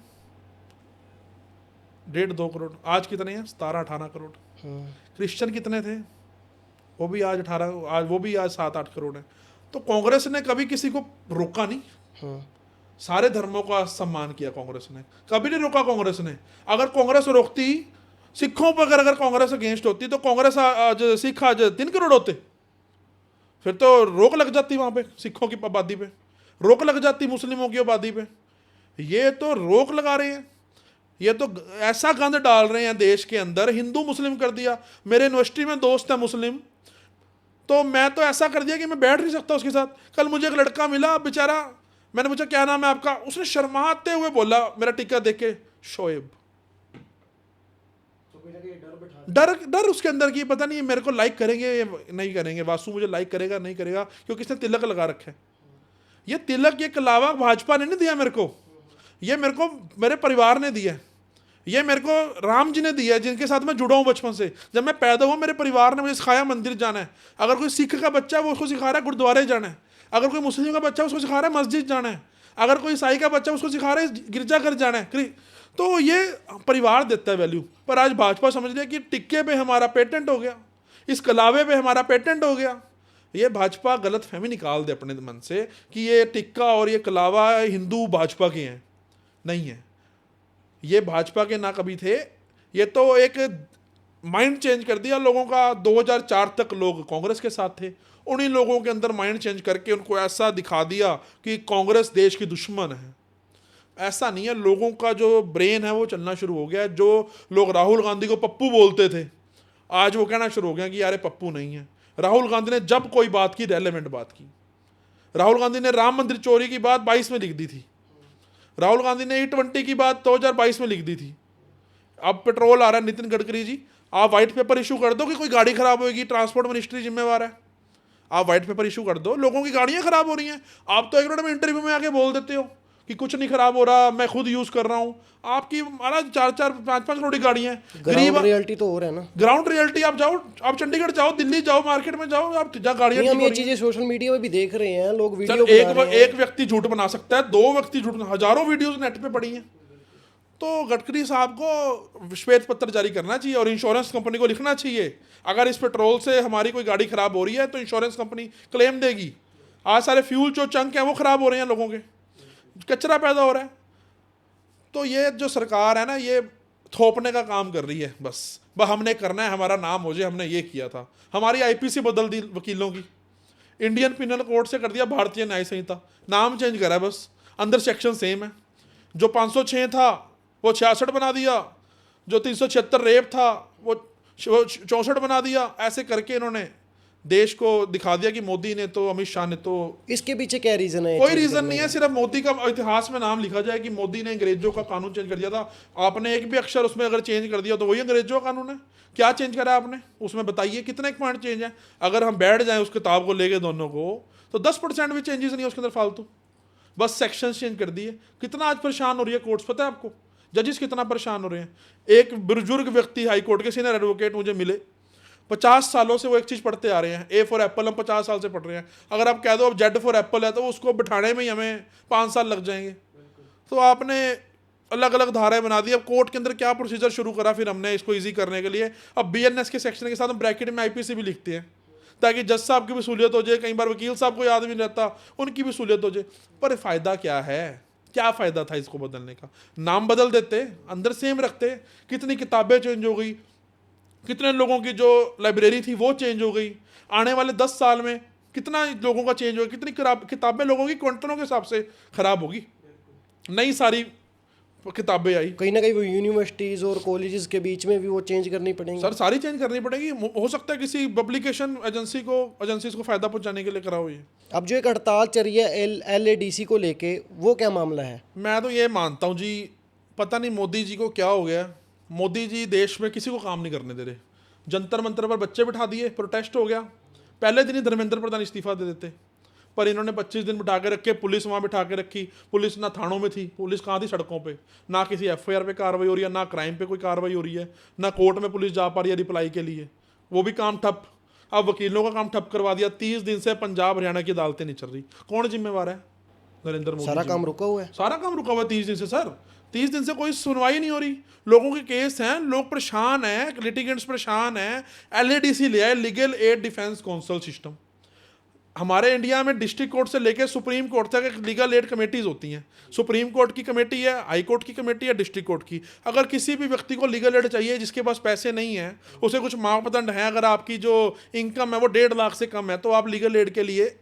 1.5-2 करोड़। आज कितने हैं? 17-18 करोड़। क्रिश्चियन कितने थे? वो भी आज 7-8 करोड़ है। तो कांग्रेस ने कभी किसी को रोका नहीं, सारे धर्मों का सम्मान किया कांग्रेस ने, कभी नहीं रोका कांग्रेस ने। अगर कांग्रेस रोकती सिखों पर, अगर कांग्रेस अगेंस्ट होती, तो कांग्रेस आज सिख आज 3 करोड़ होते। फिर तो रोक लग जाती वहां पे, सिखों की आबादी पे रोक लग जाती, मुस्लिमों की आबादी पे। ये तो रोक लगा रहे हैं, ये तो ऐसा गंद डाल रहे हैं देश के अंदर, हिंदू मुस्लिम कर दिया। मेरे यूनिवर्सिटी में दोस्त है मुस्लिम, तो मैं तो ऐसा कर दिया कि मैं बैठ नहीं सकता उसके साथ। कल मुझे एक लड़का मिला बेचारा, मैंने पूछा क्या नाम है आपका? उसने शर्माते हुए बोला मेरा टिक्का देख के, शोएब। डर उसके अंदर की, पता नहीं मेरे को लाइक करेंगे नहीं करेंगे, वासु मुझे लाइक करेगा नहीं करेगा, क्योंकि इसने तिलक लगा रखा है। ये तिलक, ये कलावा भाजपा ने नहीं दिया मेरे को, ये मेरे को मेरे परिवार ने दिया। ये मेरे को राम जी ने दिया है, जिनके साथ मैं जुड़ा हूँ बचपन से। जब मैं पैदा हुआ मेरे परिवार ने मुझे सिखाया मंदिर जाना है। अगर कोई सिख का बच्चा है वो उसको सिखा रहा है गुरुद्वारे जाना है। अगर कोई मुस्लिम का बच्चा उसको सिखा रहा है मस्जिद जाना है। अगर कोई ईसाई का बच्चा उसको सिखा रहा है गिरजाघर जाना है। तो ये परिवार देता है वैल्यू। पर आज भाजपा समझ लिया कि टिक्के पे हमारा पेटेंट हो गया, इस कलावे पे हमारा पेटेंट हो गया। ये भाजपा गलत फहमी निकाल दे अपने मन से कि ये टिक्का और ये कलावा हिंदू भाजपा के हैं, नहीं है। ये भाजपा के ना कभी थे, ये तो एक माइंड चेंज कर दिया लोगों का। 2004 तक लोग कांग्रेस के साथ थे, उन्हीं लोगों के अंदर माइंड चेंज करके उनको ऐसा दिखा दिया कि कांग्रेस देश की दुश्मन है। ऐसा नहीं है, लोगों का जो ब्रेन है वो चलना शुरू हो गया है। जो लोग राहुल गांधी को पप्पू बोलते थे, आज वो कहना शुरू हो गया कि यार ये पप्पू नहीं है। राहुल गांधी ने जब कोई बात की, रेलेवेंट बात की। राहुल गांधी ने राम मंदिर चोरी की बात 22 में लिख दी थी। राहुल गांधी ने E20 की बात 2022 में लिख दी थी। अब पेट्रोल आ रहा है, नितिन गडकरी जी आप व्हाइट पेपर इशू कर दो कि कोई गाड़ी खराब होगी, ट्रांसपोर्ट मिनिस्ट्री जिम्मेवार है। आप व्हाइट पेपर इशू कर दो, लोगों की गाड़ियां खराब हो रही हैं। आप तो 1 मिनट में इंटरव्यू में आके बोल देते हो कि कुछ नहीं खराब हो रहा, मैं खुद यूज कर रहाँ हूँ। आपकी महाराज 4-4 5-5 करोड़ की गाड़ियां हैं। ग्राउंड रियलिटी तो हो रहा है ना, ग्राउंड रियलिटी आप जाओ, आप चंडीगढ़ जाओ, दिल्ली जाओ, मार्केट में जाओ, आप जहाँ गाड़ियां नहीं, हम ठीक ये हो रही हैं। चीजें सोशल मीडिया में भी देख रहे हैं, लोग सर वीडियो बना रहे हैं। एक व्यक्ति झूठ बना सकता है, 2 व्यक्ति झूठ, हजारों वीडियोस नेट पे पड़ी हैं। तो गडकरी साहब को श्वेत पत्र जारी करना चाहिए और इंश्योरेंस कंपनी को लिखना चाहिए, अगर इस पेट्रोल से हमारी कोई गाड़ी खराब हो रही है तो इंश्योरेंस कंपनी क्लेम देगी। आज सारे फ्यूल जो चंक हैं वो खराब हो रहे हैं, लोगों के कचरा पैदा हो रहा है। तो ये जो सरकार है ना, ये थोपने का काम कर रही है। बस हमने करना है, हमारा नाम हो जाए, हमने ये किया था। हमारी IPC बदल दी वकीलों की, इंडियन पिनल कोड से कर दिया भारतीय न्याय संहिता, नाम चेंज करा है बस, अंदर सेक्शन सेम है। जो 506 था वो 66 बना दिया, जो 376 रेप था वो 64 बना दिया। ऐसे करके इन्होंने देश को दिखा दिया कि मोदी ने तो, अमित शाह ने तो। इसके पीछे क्या रीजन है? कोई रीजन नहीं है, सिर्फ मोदी का इतिहास में नाम लिखा जाए कि मोदी ने अंग्रेजों का कानून चेंज कर दिया था। आपने एक भी अक्षर उसमें अगर चेंज कर दिया तो वही अंग्रेजों का कानून है। क्या चेंज करा आपने उसमें, बताइए कितने पॉइंट चेंज है। अगर हम बैठ जाएं उस किताब को लेके दोनों को, तो 10% भी चेंजेस नहीं है उसके अंदर फालतू, बस सेक्शन चेंज कर दिए। कितना आज परेशान हो रही है कोर्ट्स, पता है आपको? जजेस कितना परेशान हो रहे हैं। एक बुजुर्ग व्यक्ति हाई कोर्ट के सीनियर एडवोकेट मुझे मिले, 50 सालों से वो एक चीज़ पढ़ते आ रहे हैं, A फॉर एप्पल हम 50 साल से पढ़ रहे हैं। अगर आप कह दो अब Z फॉर एप्पल है तो उसको बिठाने में ही हमें 5 साल लग जाएंगे। तो आपने अलग अलग धाराएं बना दी। अब कोर्ट के अंदर क्या प्रोसीजर शुरू करा फिर हमने इसको ईजी करने के लिए। अब BNS के सेक्शन के साथ हम ब्रैकेट में IPC भी लिखते हैं ताकि जज साहब की भी सहूलियत हो जाए। कई बार वकील साहब को याद भी नहीं रहता, उनकी भी सहूलियत हो जाए। पर फ़ायदा क्या है? क्या फ़ायदा था इसको बदलने का? नाम बदल देते, अंदर सेम रखते। कितनी किताबें चेंज हो गई, कितने लोगों की जो लाइब्रेरी थी वो चेंज हो गई। आने वाले 10 साल में कितना लोगों का चेंज होगा, कितनी किताबें लोगों की क्विंटलों के हिसाब से खराब होगी। नई सारी किताबें आई। कहीं ना कहीं वो यूनिवर्सिटीज और कॉलेजेस के बीच में भी वो चेंज करनी पड़ेंगी। सर सारी चेंज करनी पड़ेगी। हो सकता है किसी पब्लिकेशन एजेंसीज को फ़ायदा पहुंचाने के लिए करा हुई है। अब जो एक हड़ताल चल रही है LADC को लेके, वो क्या मामला है? मैं तो ये मानता हूँ जी, पता नहीं मोदी जी को क्या हो गया। मोदी जी देश में किसी को काम नहीं करने दे रहे। जंतर मंतर पर बच्चे बिठा दिए, प्रोटेस्ट हो गया। पहले दिन ही धर्मेंद्र प्रधान इस्तीफा दे देते, पर इन्होंने 25 दिन बिठा के रखे। पुलिस वहाँ बिठा के रखी। पुलिस ना थानों में थी, पुलिस कहाँ थी? सड़कों पे। ना किसी FIR पे कार्रवाई हो रही है, ना क्राइम पे कोई कार्रवाई हो रही है, ना कोर्ट में पुलिस जा पा रही है रिप्लाई के लिए, वो भी काम ठप। अब वकीलों का काम ठप करवा दिया। 30 दिन से पंजाब हरियाणा की अदालतें नहीं चल रही। कौन जिम्मेवार है? नरेंद्र मोदी। सारा काम रुका हुआ है। सारा काम रुका हुआ है 30 दिन से सर। 30 दिन से कोई सुनवाई नहीं हो रही। लोगों के केस हैं, लोग परेशान हैं, लिटिगेंट्स परेशान हैं। LADC ले आए, legal aid defence council system. हमारे इंडिया में डिस्ट्रिक्ट कोर्ट से लेकर सुप्रीम कोर्ट तक एक लीगल एड कमेटीज होती हैं। सुप्रीम कोर्ट की कमेटी है, हाई कोर्ट की कमेटी है, डिस्ट्रिक्ट कोर्ट की। अगर किसी भी व्यक्ति को लीगल एड चाहिए जिसके पास पैसे नहीं है, उसे कुछ मापदंड हैं, अगर आपकी जो इनकम है वो 1.5 लाख से कम है, तो आप लीगल एड के लिए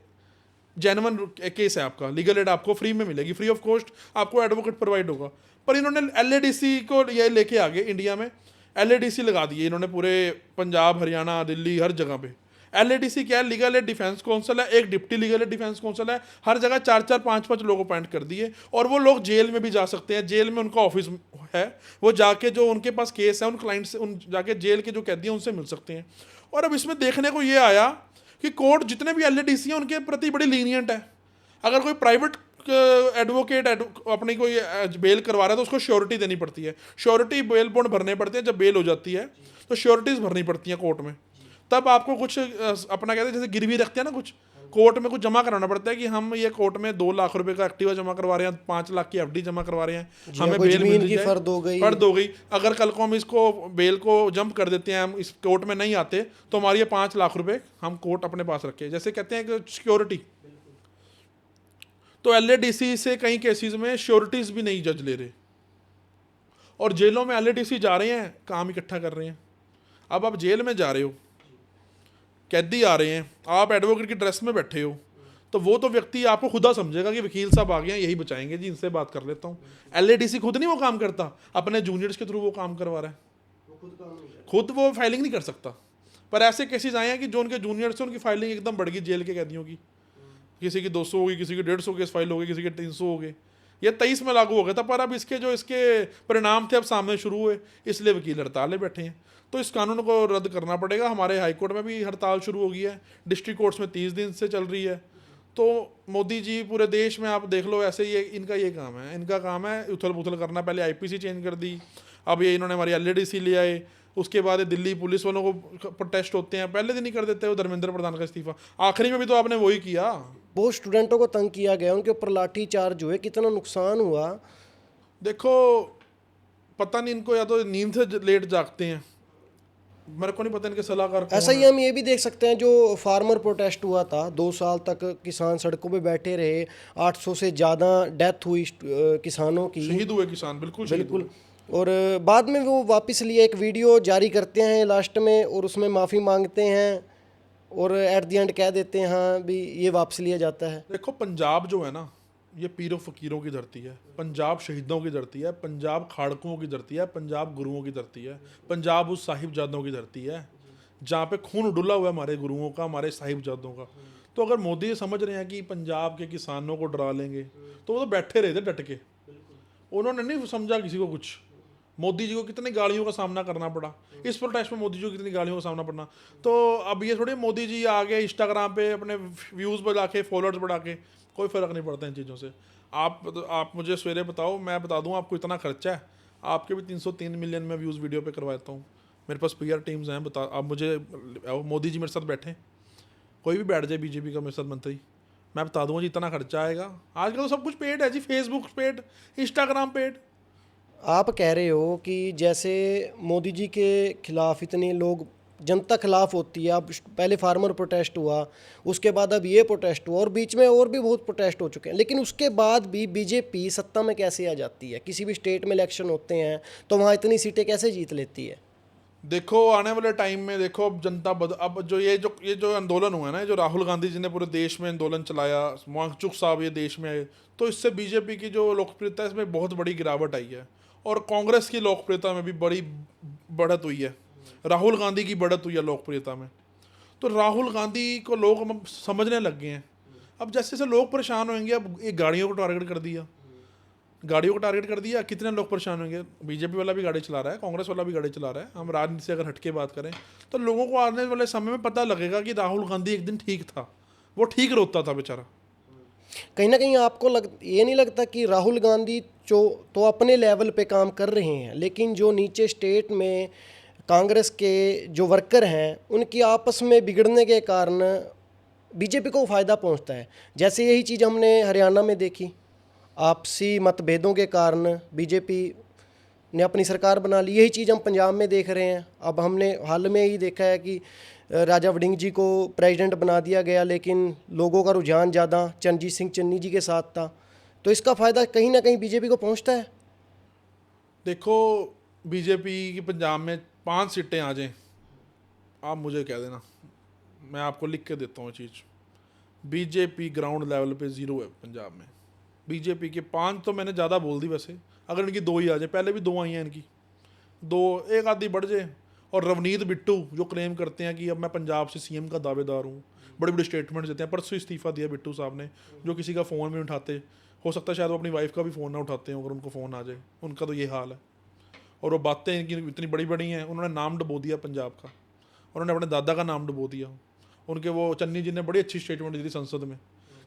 जेन्युइन केस है आपका, लीगल एड आपको फ्री में मिलेगी, फ्री ऑफ कॉस्ट आपको एडवोकेट प्रोवाइड होगा। पर इन्होंने LADC को ये लेके आगे इंडिया में LADC लगा दिए इन्होंने पूरे पंजाब हरियाणा दिल्ली हर जगह पे। LADC क्या है? लीगल एड डिफेंस काउंसिल है। एक deputy legal aid defence council है। हर जगह 4-4 5-5 लोग अपॉइंट कर दिए, और वो लोग जेल में भी जा सकते हैं। जेल में उनका ऑफिस है, वो जाके जो उनके पास केस है उन क्लाइंट से, उन जाके जेल के जो कैदी हैं उनसे मिल सकते हैं। और अब इसमें देखने को ये आया कि कोर्ट जितने भी LADC हैं उनके प्रति बड़ी लीनियंट है। अगर कोई प्राइवेट एडवोकेट अपनी कोई बेल करवा रहा है तो उसको श्योरिटी देनी पड़ती है। श्योरिटी बेल बॉन्ड भरने पड़ते हैं। जब बेल हो जाती है तो श्योरिटीज भरनी पड़ती हैं कोर्ट में। तब आपको कुछ अपना कहते हैं, जैसे गिरवी रखते हैं ना, कोर्ट में कुछ जमा कराना पड़ता है कि हम ये कोर्ट में 2 लाख रुपए का एक्टिवा जमा करवा रहे हैं, 5 लाख की एफडी जमा करवा रहे हैं, हमें कोई बेल जमीन मिल की जाए, फर्द हो गई। फर्द हो गई। अगर कल को हम इसको बेल को जंप कर देते हैं, हम इस कोर्ट में नहीं आते, तो हमारी ये 5 लाख रुपए हम कोर्ट अपने पास रखे, जैसे कहते हैं कि सिक्योरिटी। तो एलएडीसी से कई केसेस में श्योरिटीज भी नहीं जज ले रहे, और जेलों में एलएडीसी जा रहे हैं, काम इकट्ठा कर रहे हैं। अब आप जेल में जा रहे हो, कैदी आ रहे हैं, आप एडवोकेट की ड्रेस में बैठे हो, तो वो तो व्यक्ति आपको खुदा समझेगा कि वकील साहब आ गए हैं, यही बचाएंगे जी, इनसे बात कर लेता हूँ। एलएडीसी खुद नहीं वो काम करता, अपने जूनियर्स के थ्रू वो काम करवा रहा है, खुद वो फाइलिंग नहीं कर सकता। पर ऐसे केसेस आए हैं कि जो उनके जूनियर्स हैं, उनकी फाइलिंग एकदम बढ़ गई जेल के कैदियों की। किसी की 200 होगी, किसी की 150 केस फाइल हो गए, किसी के 300 हो गए। ये 23 में लागू हो गया था, पर अब इसके परिणाम थे अब सामने शुरू हुए, इसलिए वकील हड़ताल बैठे हैं। तो इस कानून को रद्द करना पड़ेगा। हमारे हाई कोर्ट में भी हड़ताल शुरू हो गई है, डिस्ट्रिक्ट कोर्ट्स में 30 दिन से चल रही है। तो मोदी जी पूरे देश में आप देख लो, ऐसे ही इनका ये काम है, इनका काम है उथल पुथल करना। पहले आईपीसी चेंज कर दी, अब ये इन्होंने हमारी एलएडीसी ले आए, उसके बाद ये दिल्ली पुलिस वालों को प्रोटेस्ट होते हैं, पहले दिन ही कर देते हैं वो धर्मेंद्र प्रधान का इस्तीफा। आखिरी में भी तो आपने वही किया। बहुत स्टूडेंटों को तंग किया गया, उनके ऊपर लाठी चार्ज हुए, कितना नुकसान हुआ। देखो, पता नहीं इनको या तो नींद से लेट जागते हैं, मेरे को नहीं पता इनके सलाहकार कौन ऐसा ही है। हम ये भी देख सकते हैं, जो फार्मर प्रोटेस्ट हुआ था, 2 साल तक किसान सड़कों पे बैठे रहे, 800 से ज़्यादा डेथ हुई किसानों की। शहीद हुए किसान, बिल्कुल शहीद बिल्कुल। हुए। और बाद में वो वापस लिए, एक वीडियो जारी करते हैं लास्ट में, और उसमें माफ़ी मांगते हैं, और एट द एंड कह देते हैं हाँ भी ये वापस लिया जाता है। देखो, पंजाब जो है ना, ये पीरों फकीरों की धरती है, पंजाब शहीदों की धरती है, पंजाब खाड़कुओं की धरती है, पंजाब गुरुओं की धरती है, पंजाब उस साहिबजादों की धरती है जहाँ पे खून डुला हुआ है हमारे गुरुओं का, हमारे साहिबजादों का। तो अगर मोदी ये समझ रहे हैं कि पंजाब के किसानों को डरा लेंगे, तो वो तो बैठे रहे थे डट के, उन्होंने नहीं समझा किसी को कुछ। मोदी जी को कितनी गालियों का सामना करना पड़ा इस प्रोटेस्ट में, मोदी जी को कितनी गालियों का सामना पड़ना। तो अब ये थोड़ी मोदी जी आ गए इंस्टाग्राम पे अपने व्यूज़ बढ़ा के, फॉलोअर्स बढ़ा के, कोई फ़र्क नहीं पड़ता इन चीज़ों से। आप मुझे सवेरे बताओ, मैं बता दूँ आपको, इतना खर्चा है, आपके भी 303 मिलियन में व्यूज़ वीडियो पे करवाता हूँ। मेरे पास पीआर टीम्स हैं, बता आप मुझे, मोदी जी मेरे साथ बैठे, कोई भी बैठ जाए बीजेपी का मेरे साथ मंत्री, मैं बता दूँगा जी इतना खर्चा आएगा। आजकल तो सब कुछ पेड है जी, फेसबुक पेड, इंस्टाग्राम पेड। आप कह रहे हो कि जैसे मोदी जी के खिलाफ इतने लोग, जनता खिलाफ होती है, अब पहले फार्मर प्रोटेस्ट हुआ, उसके बाद अब ये प्रोटेस्ट हुआ, और बीच में और भी बहुत प्रोटेस्ट हो चुके हैं, लेकिन उसके बाद भी बीजेपी सत्ता में कैसे आ जाती है? किसी भी स्टेट में इलेक्शन होते हैं तो वहाँ इतनी सीटें कैसे जीत लेती है? देखो, आने वाले टाइम में देखो, अब जनता अब जो ये जो आंदोलन हुआ है ना, जो राहुल गांधी जी ने पूरे देश में आंदोलन चलाया, वांगचुक साहब ये देश में आए, तो इससे बीजेपी की जो लोकप्रियता है इसमें बहुत बड़ी गिरावट आई है, और कांग्रेस की लोकप्रियता में भी बड़ी बढ़त हुई है, राहुल गांधी की बढ़त हुई है लोकप्रियता में। तो राहुल गांधी को लोग अब समझने लग गए हैं। अब जैसे जैसे लोग परेशान होंगे, अब ये गाड़ियों को टारगेट कर दिया, गाड़ियों को टारगेट कर दिया, कितने लोग परेशान होंगे। बीजेपी वाला भी गाड़ी चला रहा है, कांग्रेस वाला भी गाड़ी चला रहा है। हम राजनीति से अगर हटके बात करें, तो लोगों को आने वाले समय में पता लगेगा कि राहुल गांधी एक दिन ठीक था, वो ठीक रोता था बेचारा। कहीं ना कहीं आपको ये नहीं लगता कि राहुल गांधी जो तो अपने लेवल पे काम कर रहे हैं, लेकिन जो नीचे स्टेट में कांग्रेस के जो वर्कर हैं, उनकी आपस में बिगड़ने के कारण बीजेपी को फ़ायदा पहुंचता है? जैसे यही चीज़ हमने हरियाणा में देखी, आपसी मतभेदों के कारण बीजेपी ने अपनी सरकार बना ली। यही चीज़ हम पंजाब में देख रहे हैं। अब हमने हाल में ही देखा है कि राजा वड़िंग जी को प्रेसिडेंट बना दिया गया, लेकिन लोगों का रुझान ज़्यादा चरणजीत सिंह चन्नी जी के साथ था। तो इसका फ़ायदा कहीं ना कहीं बीजेपी को पहुंचता है। देखो, बीजेपी की पंजाब में 5 सीटें आ जाएं, आप मुझे कह देना, मैं आपको लिख के देता हूँ चीज़। बीजेपी ग्राउंड लेवल पे 0 है पंजाब में। बीजेपी के 5 तो मैंने ज़्यादा बोल दी वैसे, अगर इनकी 2 ही आ जाए, पहले भी 2 आई हैं इनकी, 2 एक आधी बढ़ जाए। और रवनीत बिट्टू जो क्लेम करते हैं कि अब मैं पंजाब से सीएम का दावेदार हूँ, बड़े बड़े स्टेटमेंट देते हैं। परसों इस्तीफ़ा दिया बिट्टू साहब ने, जो किसी का फ़ोन भी उठाते, हो सकता है शायद वो अपनी वाइफ का भी फ़ोन ना उठाते हैं, अगर उनको फ़ोन आ जाए, उनका तो ये हाल है। और वो बातें इनकी इतनी बड़ी बड़ी हैं, उन्होंने नाम डुबो दिया पंजाब का, उन्होंने अपने दादा का नाम डुबो दिया। उनके वो चन्नी जी ने बड़ी अच्छी स्टेटमेंट दी थी संसद में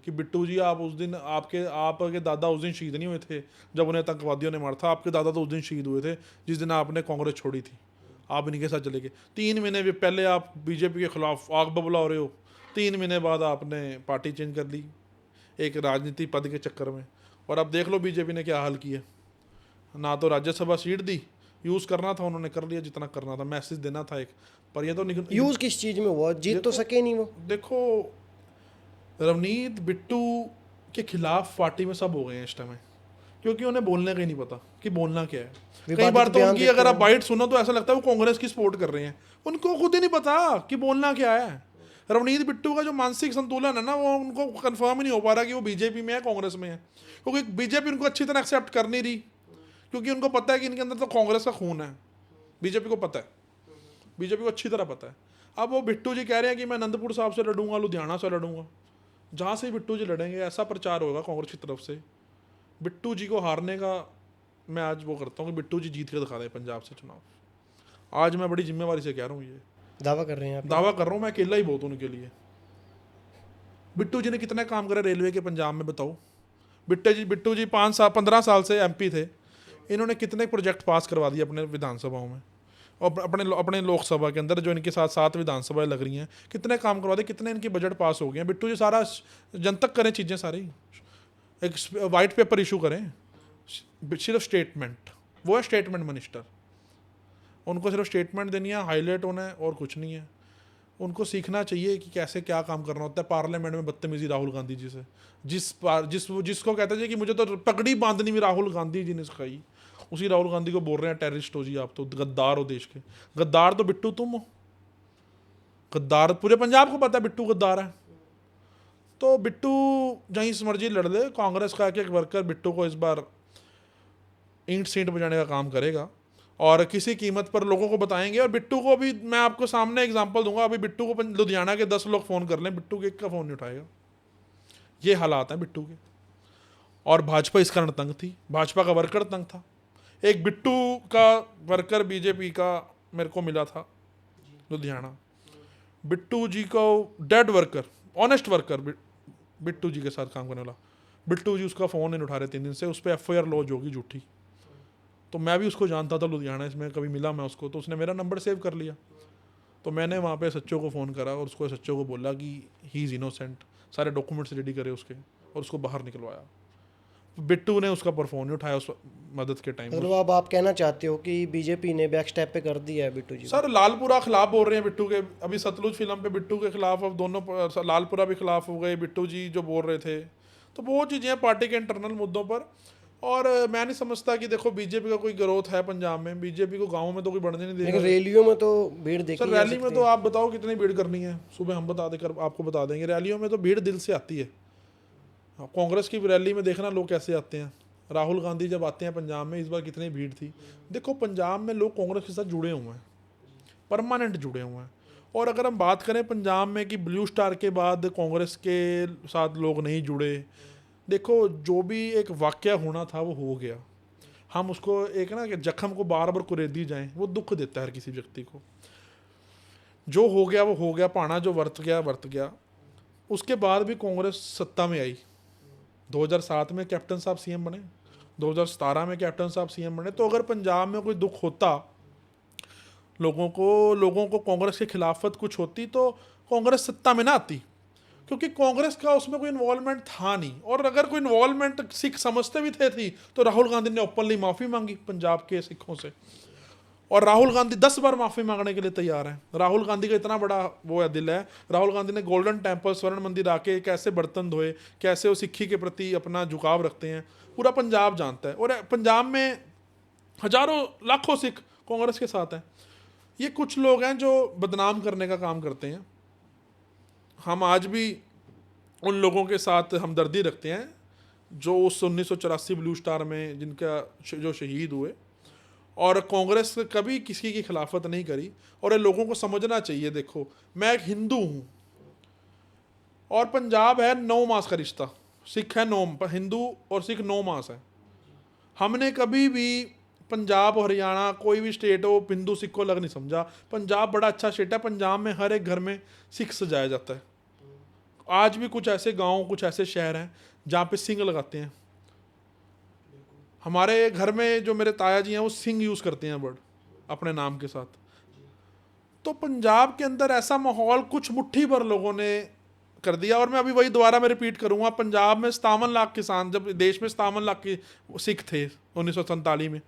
कि बिट्टू जी, आप उस दिन आपके दादा उस दिन शहीद नहीं हुए थे जब उन्हें आतंकवादियों ने मारा था, आपके दादा तो उस दिन शहीद हुए थे जिस दिन आपने कांग्रेस छोड़ी थी, आप इनके साथ चले गए। 3 महीने पहले आप बीजेपी के खिलाफ आग बबूला हो रहे हो, 3 महीने बाद आपने पार्टी चेंज कर ली एक राजनीति पद के चक्कर में, और अब देख लो बीजेपी ने क्या हाल किया। ना तो राज्यसभा सीट दी, यूज़ करना था उन्होंने कर लिया जितना करना था, मैसेज देना था एक, पर ये तो यूज़ किस चीज़ में हुआ, जीत तो सके नहीं वो। देखो रवनीत बिट्टू के खिलाफ पार्टी में सब हो गए हैं इस टाइम, क्योंकि उन्हें बोलने का ही नहीं पता कि बोलना क्या है। कई विवादित बार तो बयान उनकी देते अगर आप हैं। बाइट सुनो तो ऐसा लगता है वो कांग्रेस की सपोर्ट कर रहे हैं, उनको खुद ही नहीं पता कि बोलना क्या है। रवनीत बिट्टू का जो मानसिक संतुलन है ना, वो उनको कंफर्म ही नहीं हो पा रहा कि वो बीजेपी में है कांग्रेस में है, क्योंकि बीजेपी उनको अच्छी तरह एक्सेप्ट कर नहीं रही, क्योंकि उनको पता है कि इनके अंदर तो कांग्रेस का खून है। बीजेपी को पता है, बीजेपी को अच्छी तरह पता है। अब वो बिट्टू जी कह रहे हैं कि मैं आनंदपुर साहब से लड़ूंगा, लुधियाना से लड़ूंगा, जहाँ से बिट्टू जी लड़ेंगे ऐसा प्रचार होगा कांग्रेस की तरफ से। बिट्टू जी को हारने का मैं आज वो करता हूँ कि बिट्टू जी जीत के दिखा दें पंजाब से चुनाव। आज मैं बड़ी जिम्मेवारी से कह रहा हूँ, ये दावा कर रहे हैं आप? दावा कर रहा हूँ, मैं अकेला ही बहुत हूँ उनके लिए। बिट्टू जी ने कितने काम करे रेलवे के पंजाब में, बताओ। बिट्टू जी 15 साल से एमपी थे, इन्होंने कितने प्रोजेक्ट पास करवा दिए अपने विधानसभाओं में और अपने लोकसभा के अंदर, जो इनके साथ 7 विधानसभाएं लग रही हैं, कितने काम करवा दिए, कितने इनके बजट पास हो गए हैं। बिट्टू जी सारा जनतक करें चीज़ें सारी, एक वाइट पेपर इशू करें, सिर्फ स्टेटमेंट, वो है स्टेटमेंट मिनिस्टर। उनको सिर्फ स्टेटमेंट देनी है, हाईलाइट होना है और कुछ नहीं है। उनको सीखना चाहिए कि कैसे क्या काम करना होता है। पार्लियामेंट में बदतमीजी राहुल गांधी जी से, जिसको कहते थे कि मुझे तो पगड़ी बांधनी भी राहुल गांधी जी ने सिखाई, उसी राहुल गांधी को बोल रहे हैं टेररिस्ट हो जी, आप तो गद्दार हो देश के। गद्दार तो बिट्टू तुम हो, गद्दार पूरे पंजाब को पता है बिट्टू गद्दार है। तो बिट्टू जहीं से मर्जी लड़ ले, कांग्रेस का एक वर्कर बिट्टू को इस बार ईंट सींट बजाने का काम करेगा और किसी कीमत पर लोगों को बताएंगे। और बिट्टू को भी मैं आपको सामने एग्जांपल दूंगा, अभी बिट्टू को लुधियाना के 10 लोग फ़ोन कर लें, बिट्टू के एक का फ़ोन नहीं उठाएगा। ये हालात हैं बिट्टू के। और भाजपा इस कारण तंग थी, भाजपा का वर्कर तंग था। एक बिट्टू का वर्कर बीजेपी का मेरे को मिला था लुधियाना, बिट्टू जी को dead worker, honest worker, Bittu ji के साथ काम करने वाला। बिट्टू जी उसका फ़ोन नहीं उठा रहे 3 दिन से, उस पर FIR लॉन्च होगी झूठी। तो मैं भी उसको जानता था लुधियाना, इसमें कभी मिला मैं उसको, तो उसने मेरा नंबर सेव कर लिया। तो मैंने वहाँ पे सच्चो को फ़ोन करा और उसको सच्चो को बोला कि ही इज़ इनोसेंट, सारे डॉक्यूमेंट्स रेडी करे उसके, और उसको बाहर निकलवाया। बिट्टू ने उसका पर फ़ोन नहीं उठाया उस मदद के टाइम। मतलब अब आप कहना चाहते हो कि बीजेपी ने बैक स्टेप पे कर दिया है बिट्टू जी को? सर लालपुरा खिलाफ बोल रहे हैं बिट्टू के, अभी सतलुज फिल्म पे बिट्टू के खिलाफ, अब दोनों लालपुरा भी खिलाफ हो गए, बिट्टू जी जो बोल रहे थे। तो वो चीज़ें हैं पार्टी के इंटरनल मुद्दों पर। और मैं नहीं समझता कि देखो बीजेपी का कोई ग्रोथ है पंजाब में, बीजेपी को गाँव में तो कोई बढ़ने नहीं लेकिन देगा। रैलियों में तो भीड़ देखी सर जा रैली में सकती तो है। आप बताओ कितनी भीड़ करनी है, सुबह हम बता देकर आपको बता देंगे। रैलियों में तो भीड़ दिल से आती है। कांग्रेस की रैली में देखना लोग कैसे आते हैं। राहुल गांधी जब आते हैं पंजाब में, इस बार कितनी भीड़ थी। देखो पंजाब में लोग कांग्रेस के साथ जुड़े हुए हैं, परमानेंट जुड़े हुए हैं। और अगर हम बात करें पंजाब में कि ब्लू स्टार के बाद कांग्रेस के साथ लोग नहीं जुड़े, देखो जो भी एक वाकया होना था वो हो गया। हम उसको एक ना कि जख्म को बार बार कुरेदी जाएं, वो दुख देता है हर किसी व्यक्ति को। जो हो गया वो हो गया, पाना जो वर्त गया। उसके बाद भी कांग्रेस सत्ता में आई। 2007 में कैप्टन साहब CM बने, 2017 में कैप्टन साहब CM बने। तो अगर पंजाब में कोई दुख होता, लोगों को कांग्रेस के खिलाफत कुछ होती, तो कांग्रेस सत्ता में ना आती, क्योंकि कांग्रेस का उसमें कोई इन्वॉल्वमेंट था नहीं। और अगर कोई इन्वॉल्वमेंट सिख समझते भी थे तो राहुल गांधी ने ओपनली माफ़ी मांगी पंजाब के सिखों से, और राहुल गांधी 10 बार माफ़ी मांगने के लिए तैयार हैं। राहुल गांधी का इतना बड़ा वो है, दिल है। राहुल गांधी ने गोल्डन टेम्पल, स्वर्ण मंदिर आके कैसे बर्तन धोए, कैसे वो सिक्खी के प्रति अपना झुकाव रखते हैं, पूरा पंजाब जानता है। और पंजाब में हजारों लाखों सिख कांग्रेस के साथ हैं। ये कुछ लोग हैं जो बदनाम करने का काम करते हैं। हम आज भी उन लोगों के साथ हमदर्दी रखते हैं जो उस 1984 ब्लू स्टार में जिनका जो शहीद हुए। और कांग्रेस कभी किसी की खिलाफत नहीं करी। और ये लोगों को समझना चाहिए। देखो मैं एक हिंदू हूँ और पंजाब है 9 मास का रिश्ता, सिख है 9, हिंदू और सिख 9 मास है। हमने कभी भी पंजाब और हरियाणा कोई भी स्टेट हो हिंदू सिख को अलग नहीं समझा। पंजाब बड़ा अच्छा स्टेट है। पंजाब में हर एक घर में सिख सजाया जाता है। आज भी कुछ ऐसे गांव, कुछ ऐसे शहर हैं जहाँ पे सिंह लगाते हैं। हमारे घर में जो मेरे ताया जी हैं वो सिंह यूज़ करते हैं वर्ड अपने नाम के साथ। तो पंजाब के अंदर ऐसा माहौल कुछ मुट्ठी भर लोगों ने कर दिया। और मैं अभी वही दोबारा मैं रिपीट करूँगा, पंजाब में 57 लाख किसान, जब देश में 57 लाख की सिख थे 1947 में,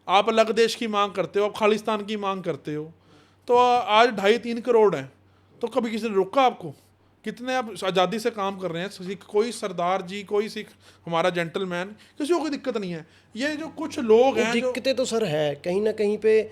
आप अलग देश की मांग करते हो, आप खालिस्तान की मांग करते हो, तो आज 2.5-3 करोड़ हैं, तो कभी किसी ने रोका आपको? कितने आप आज़ादी से काम कर रहे हैं। सिख कोई सरदार जी, कोई सिख हमारा जेंटलमैन, किसी को कोई दिक्कत नहीं है। ये जो कुछ लोग वो हैं जो, दिक्कतें तो सर है कहीं ना कहीं पे,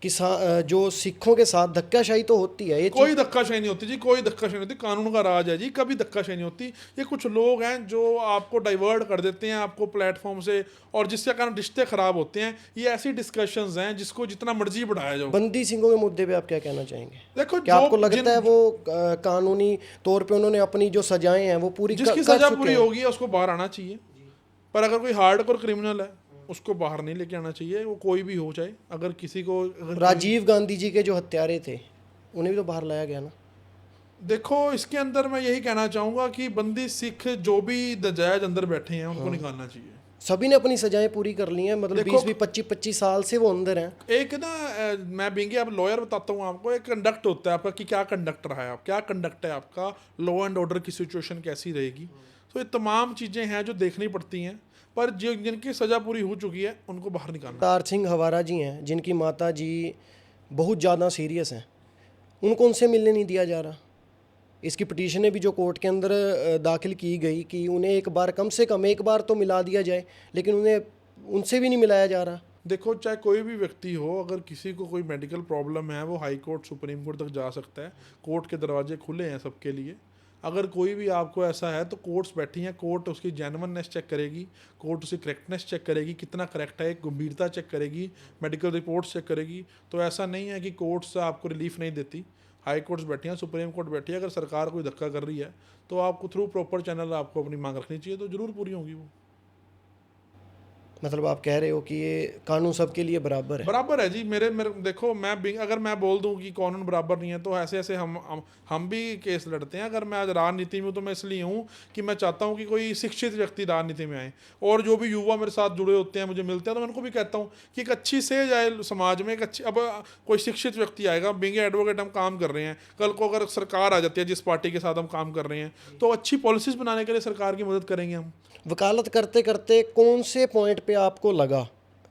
किसान जो सिखों के साथ धक्काशाही तो होती है, ये चीज। कोई धक्काशाही नहीं होती जी, कोई धक्काशाही नहीं होती, कानून का राज है जी, कभी धक्काशाही नहीं होती। ये कुछ लोग हैं जो आपको डाइवर्ट कर देते हैं आपको प्लेटफॉर्म से, और जिसके कारण रिश्ते खराब होते हैं। ये ऐसी डिस्कशंस हैं जिसको जितना मर्जी बढ़ाया जाओ। बंदी सिंहों के मुद्दे पे आप क्या कहना चाहेंगे? देखो, क्या आपको जो लगता है वो कानूनी तौर पे उन्होंने अपनी जो सजाएं हैं वो पूरी जिसकी कर सजा चुके पूरी हैं? होगी उसको बाहर आना चाहिए। पर अगर कोई हार्डकोर क्रिमिनल है, उसको बाहर नहीं लेके आना चाहिए, वो कोई भी हो चाहे। अगर किसी को राजीव गांधी जी के जो हत्यारे थे उन्हें भी तो बाहर लाया गया ना। देखो, इसके अंदर मैं यही कहना चाहूँगा कि बंदी सिख जो भी नजायज अंदर बैठे हैं उनको निकालना चाहिए। सभी ने अपनी सजाएं पूरी कर ली हैं, मतलब देखो, 20-25 साल से वो अंदर हैं। एक ना मैं बिंगे अब लॉयर बताता हूँ आपको, एक कंडक्ट होता है आपका कि क्या कंडक्ट रहा है, आप क्या कंडक्ट है आपका, लॉ एंड ऑर्डर की सिचुएशन कैसी रहेगी। तो ये तमाम चीज़ें हैं जो देखनी पड़ती हैं। पर जो जिनकी सज़ा पूरी हो चुकी है उनको बाहर निकालना। तार सिंह हवारा जी हैं जिनकी माता जी बहुत ज़्यादा सीरियस हैं, उनको उनसे मिलने नहीं दिया जा रहा। इसकी पिटीशनें भी जो कोर्ट के अंदर दाखिल की गई कि उन्हें एक बार, कम से कम एक बार तो मिला दिया जाए, लेकिन उन्हें उनसे भी नहीं मिलाया जा रहा। देखो, चाहे कोई भी व्यक्ति हो, अगर किसी को कोई मेडिकल प्रॉब्लम है वो हाई कोर्ट, सुप्रीम कोर्ट तक जा सकता है। कोर्ट के दरवाजे खुले हैं सबके लिए। अगर कोई भी आपको ऐसा है तो कोर्ट्स बैठी हैं, कोर्ट उसकी जेन्युइननेस चेक करेगी, कोर्ट उसकी करेक्टनेस चेक करेगी, कितना करेक्ट है, गंभीरता चेक करेगी, मेडिकल रिपोर्ट्स चेक करेगी। तो ऐसा नहीं है कि कोर्ट्स आपको रिलीफ नहीं देती। हाई कोर्ट्स बैठी हैं, सुप्रीम कोर्ट बैठी है। अगर सरकार कोई धक्का कर रही है तो आपको थ्रू प्रॉपर चैनल आपको अपनी मांग रखनी चाहिए, तो ज़रूर पूरी होगी वो। मतलब आप कह रहे हो कि ये कानून सबके लिए बराबर है? बराबर है जी। मेरे मेरे देखो, अगर मैं बोल दूं कि कानून बराबर नहीं है तो ऐसे ऐसे हम भी केस लड़ते हैं। अगर मैं आज राजनीति में हूं तो मैं इसलिए हूं कि मैं चाहता हूं कि कोई शिक्षित व्यक्ति राजनीति में आए, और जो भी युवा मेरे साथ जुड़े होते हैं, मुझे मिलते हैं, तो मैं उनको भी कहता हूं कि एक अच्छी सेज आए समाज में, एक अच्छी, अब कोई शिक्षित व्यक्ति आएगा, बीइंग एडवोकेट हम काम कर रहे हैं, कल को अगर सरकार आ जाती है जिस पार्टी के साथ हम काम कर रहे हैं, तो अच्छी पॉलिसीज बनाने के लिए सरकार की मदद करेंगे हम। वकालत करते करते कौन से पॉइंट पे आपको लगा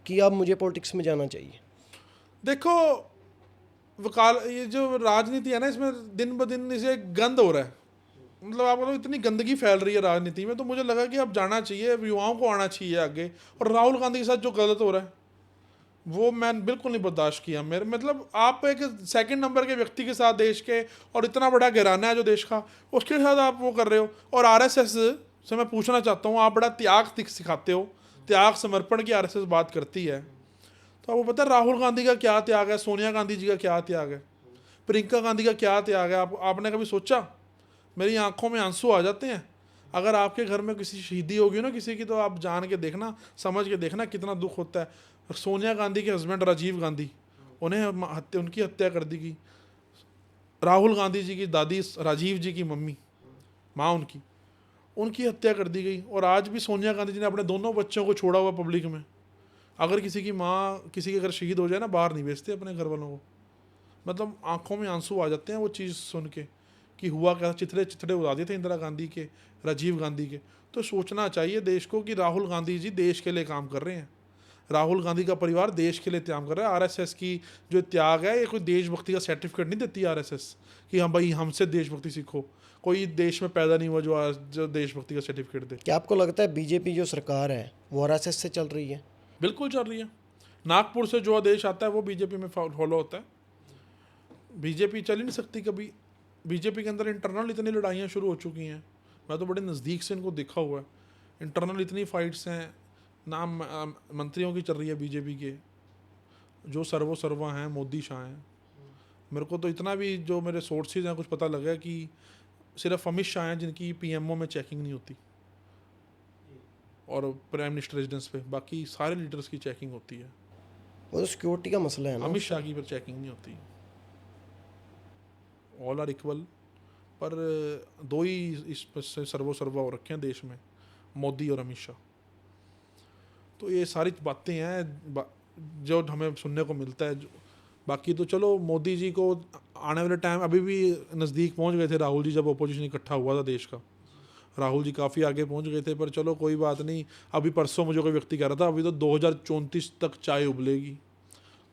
कि अब मुझे पॉलिटिक्स में जाना चाहिए? देखो, ये जो राजनीति है ना, इसमें दिन ब दिन इसे गंद हो रहा है। मतलब आप बोलो, इतनी गंदगी फैल रही है राजनीति में, तो मुझे लगा कि अब जाना चाहिए, अब युवाओं को आना चाहिए आगे। और राहुल गांधी के साथ जो गलत हो रहा है वो मैं बिल्कुल नहीं बर्दाश्त किया। मेरे मतलब, आप एक सेकंड नंबर के व्यक्ति के साथ देश के, और इतना बड़ा घराना है जो देश का, उसके साथ आप वो कर रहे हो। और आरएसएस से मैं पूछना चाहता हूँ, आप बड़ा त्याग सिखाते हो, त्याग समर्पण की आरएसएस बात करती है, तो आपको पता है राहुल गांधी का क्या त्याग है, सोनिया गांधी जी का क्या त्याग है, प्रियंका गांधी का क्या त्याग है? आपने कभी सोचा? मेरी आंखों में आंसू आ जाते हैं। अगर आपके घर में किसी शहीदी होगी ना किसी की, तो आप जान के देखना, समझ के देखना कितना दुख होता है। सोनिया गांधी के हस्बैंड राजीव गांधी, उनकी हत्या कर दी गई। राहुल गांधी जी की दादी, राजीव जी की मम्मी, माँ उनकी हत्या कर दी गई। और आज भी सोनिया गांधी जी ने अपने दोनों बच्चों को छोड़ा हुआ पब्लिक में। अगर किसी की माँ, किसी के अगर शहीद हो जाए ना, बाहर नहीं भेजते अपने घर वालों को। मतलब आंखों में आंसू आ जाते हैं वो चीज़ सुन के कि हुआ क्या। चिथड़े चिथड़े उड़ा दिए थे इंदिरा गांधी के, राजीव गांधी के। तो सोचना चाहिए देश को कि राहुल गांधी जी देश के लिए काम कर रहे हैं, राहुल गांधी का परिवार देश के लिए काम कर रहा है। आरएसएस की जो त्याग है, ये कोई देशभक्ति का सर्टिफिकेट नहीं देती आरएसएस कि हाँ भाई हमसे देशभक्ति सीखो। कोई देश में पैदा नहीं हुआ जो देशभक्ति का सर्टिफिकेट दे। क्या आपको लगता है बीजेपी जो सरकार है वो आरएसएस से चल रही है? बिल्कुल चल रही है। नागपुर से जो आदेश आता है वो बीजेपी में फॉलो होता है। बीजेपी चल ही नहीं सकती कभी। बीजेपी के अंदर इंटरनल इतनी लड़ाइयाँ शुरू हो चुकी हैं, मैं तो बड़े नज़दीक से इनको देखा हुआ है। इंटरनल इतनी फाइट्स हैं, नाम मंत्रियों की चल रही है बीजेपी के, जो सर्वा हैं, मोदी शाह हैं। मेरे को तो इतना भी, जो मेरे सोर्सेज हैं, कुछ पता लगा कि सिर्फ अमित शाह हैं जिनकी पीएमओ में चेकिंग नहीं होती, और प्राइम मिनिस्टर रेजिडेंस पे बाकी सारे लीडर्स की चेकिंग होती है। वो तो सिक्योरिटी का मसला है ना। अमित शाह की पर चेकिंग नहीं होती। All are equal. पर दो ही इस सर्वा हो रखे हैं देश में, मोदी और अमित शाह। तो ये सारी बातें हैं जो हमें सुनने को मिलता है। बाकी तो चलो मोदी जी को आने वाले टाइम अभी भी नज़दीक पहुंच गए थे राहुल जी, जब अपोजिशन इकट्ठा हुआ था देश का, राहुल जी काफ़ी आगे पहुंच गए थे, पर चलो कोई बात नहीं। अभी परसों मुझे कोई व्यक्ति कह रहा था अभी तो 2034 तक चाय उबलेगी,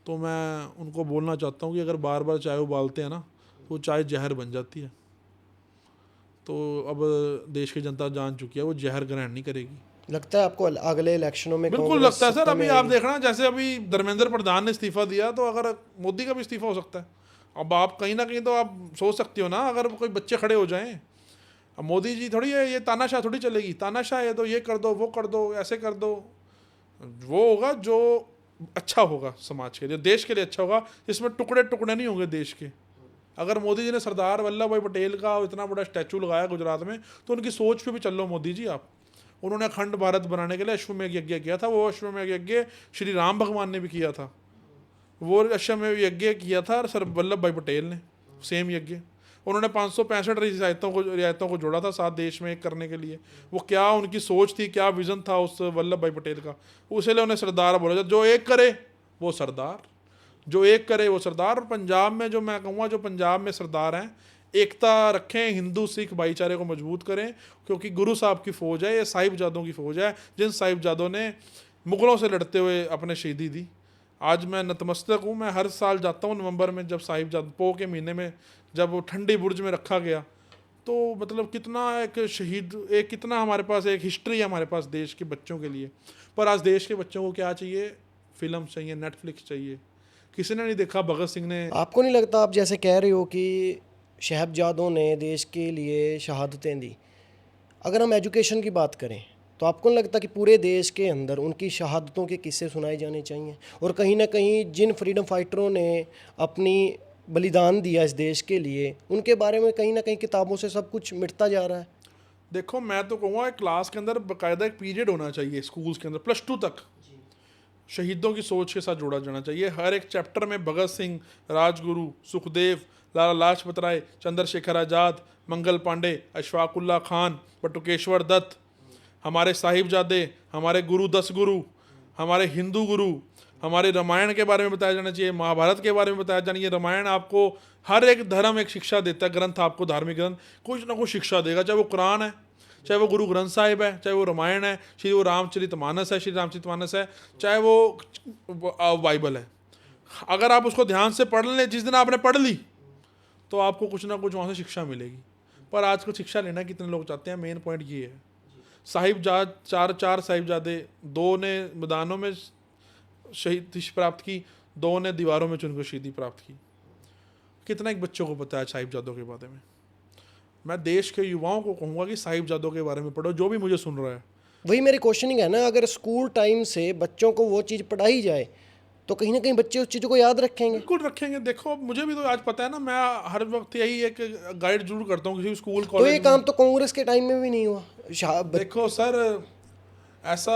तो मैं उनको बोलना चाहता हूँ कि अगर बार बार चाय उबालते हैं ना तो चाय जहर बन जाती है। तो अब देश की जनता जान चुकी है वो जहर ग्रहण नहीं करेगी। लगता है आपको अगले इलेक्शनों में बिल्कुल कांग्रेस लगता है सर। सत्ता अभी में आप आएगी? देखना, जैसे अभी धर्मेंद्र प्रधान ने इस्तीफा दिया, तो अगर मोदी का भी इस्तीफा हो सकता है। अब आप कहीं ना कहीं तो आप सोच सकते हो ना, अगर कोई बच्चे खड़े हो जाएं, अब मोदी जी थोड़ी है, ये तानाशाह थोड़ी चलेगी। तानाशाह है तो ये कर दो, वो कर दो, ऐसे कर दो। वो होगा जो अच्छा होगा समाज के लिए, देश के लिए अच्छा होगा, जिसमें टुकड़े टुकड़े नहीं होंगे देश के। अगर मोदी जी ने सरदार वल्लभ भाई पटेल का इतना बड़ा स्टैचू लगाया गुजरात में, तो उनकी सोच पे भी चल लो मोदी जी आप। उन्होंने अखंड भारत बनाने के लिए अश्वमेध यज्ञ किया था, वो अश्वमेध यज्ञ श्री राम भगवान ने भी किया था, वो अश्वमेध यज्ञ किया था सर वल्लभ भाई पटेल ने, सेम यज्ञ। उन्होंने 565 रियायतों को जोड़ा था सात देश में एक करने के लिए। वो क्या उनकी सोच थी, क्या विजन था उस वल्लभ भाई पटेल का, उसीलिए उन्हें सरदार बोला। जो एक करे वो सरदार, जो एक करे वो सरदार। और पंजाब में जो मैं कहूँगा, जो पंजाब में सरदार हैं, एकता रखें, हिंदू सिख भाईचारे को मजबूत करें, क्योंकि गुरु साहब की फ़ौज है, ये साहिबजादों की फ़ौज है, जिन साहिबजादों ने मुग़लों से लड़ते हुए अपने शहीदी दी। आज मैं नतमस्तक हूँ, मैं हर साल जाता हूँ नवंबर में, जब साहिबजाद पो के महीने में जब वो ठंडी बुर्ज में रखा गया, तो मतलब कितना एक शहीद, एक कितना हमारे पास एक हिस्ट्री है हमारे पास देश के बच्चों के लिए। पर आज देश के बच्चों को क्या चाहिए? फिल्म चाहिए, नेटफ्लिक्स चाहिए। किसी ने नहीं देखा भगत सिंह ने। आपको नहीं लगता, आप जैसे कह रहे हो कि शहबजादों ने देश के लिए शहादतें दी, अगर हम एजुकेशन की बात करें तो आपको नहीं लगता कि पूरे देश के अंदर उनकी शहादतों के किस्से सुनाए जाने चाहिए? और कहीं ना कहीं जिन फ्रीडम फाइटरों ने अपनी बलिदान दिया इस देश के लिए, उनके बारे में कहीं ना कहीं किताबों से सब कुछ मिटता जा रहा है। देखो मैं तो कहूँगा क्लास के अंदर बाकायदा एक पीरियड होना चाहिए स्कूल्स के अंदर, +2 तक शहीदों की सोच के साथ जोड़ा जाना चाहिए। हर एक चैप्टर में भगत सिंह, राजगुरु, सुखदेव, लाला लाजपत राय, चंद्रशेखर आज़ाद, मंगल पांडे, अशफाकुल्ला खान, बटुकेश्वर दत्त, हमारे साहिबजादे, हमारे गुरु 10 गुरु, हमारे हिंदू गुरु, हमारे रामायण के बारे में बताया जाना चाहिए, महाभारत के बारे में बताया जाना चाहिए। रामायण आपको, हर एक धर्म एक शिक्षा देता है, ग्रंथ आपको, धार्मिक ग्रंथ कुछ ना कुछ शिक्षा देगा, चाहे वो कुरान है, चाहे वो गुरु ग्रंथ साहिब है, चाहे वो रामायण है, श्री वो रामचरितमानस है, श्री रामचरितमानस है, चाहे वो बाइबल है। अगर आप उसको ध्यान से पढ़ लें, जिस दिन आपने पढ़ ली, तो आपको कुछ ना कुछ वहाँ से शिक्षा मिलेगी। पर आजकल शिक्षा लेना कितने लोग चाहते हैं, मेन पॉइंट ये है। साहिबजाद, चार साहिबजादे, 2 ने मैदानों में शहीदी प्राप्त की, 2 ने दीवारों में चुनकर शहीदी प्राप्त की। कितना एक बच्चों को पता है साहिबजादों के बारे में? मैं देश के युवाओं को कहूँगा कि साहिबजादों के बारे में पढ़ो, जो भी मुझे सुन रहा है। वही मेरी क्वेश्चनिंग है ना, अगर स्कूल टाइम से बच्चों को वो चीज़ पढ़ाई जाए तो कहीं ना कहीं बच्चे उस चीज़ों को याद रखेंगे। बिल्कुल रखेंगे। देखो मुझे भी तो आज पता है ना, मैं हर वक्त यही एक गाइड जरूर करता हूँ किसी स्कूल तो ये कॉलेज काम में। तो कांग्रेस के टाइम में भी नहीं हुआ। देखो सर, ऐसा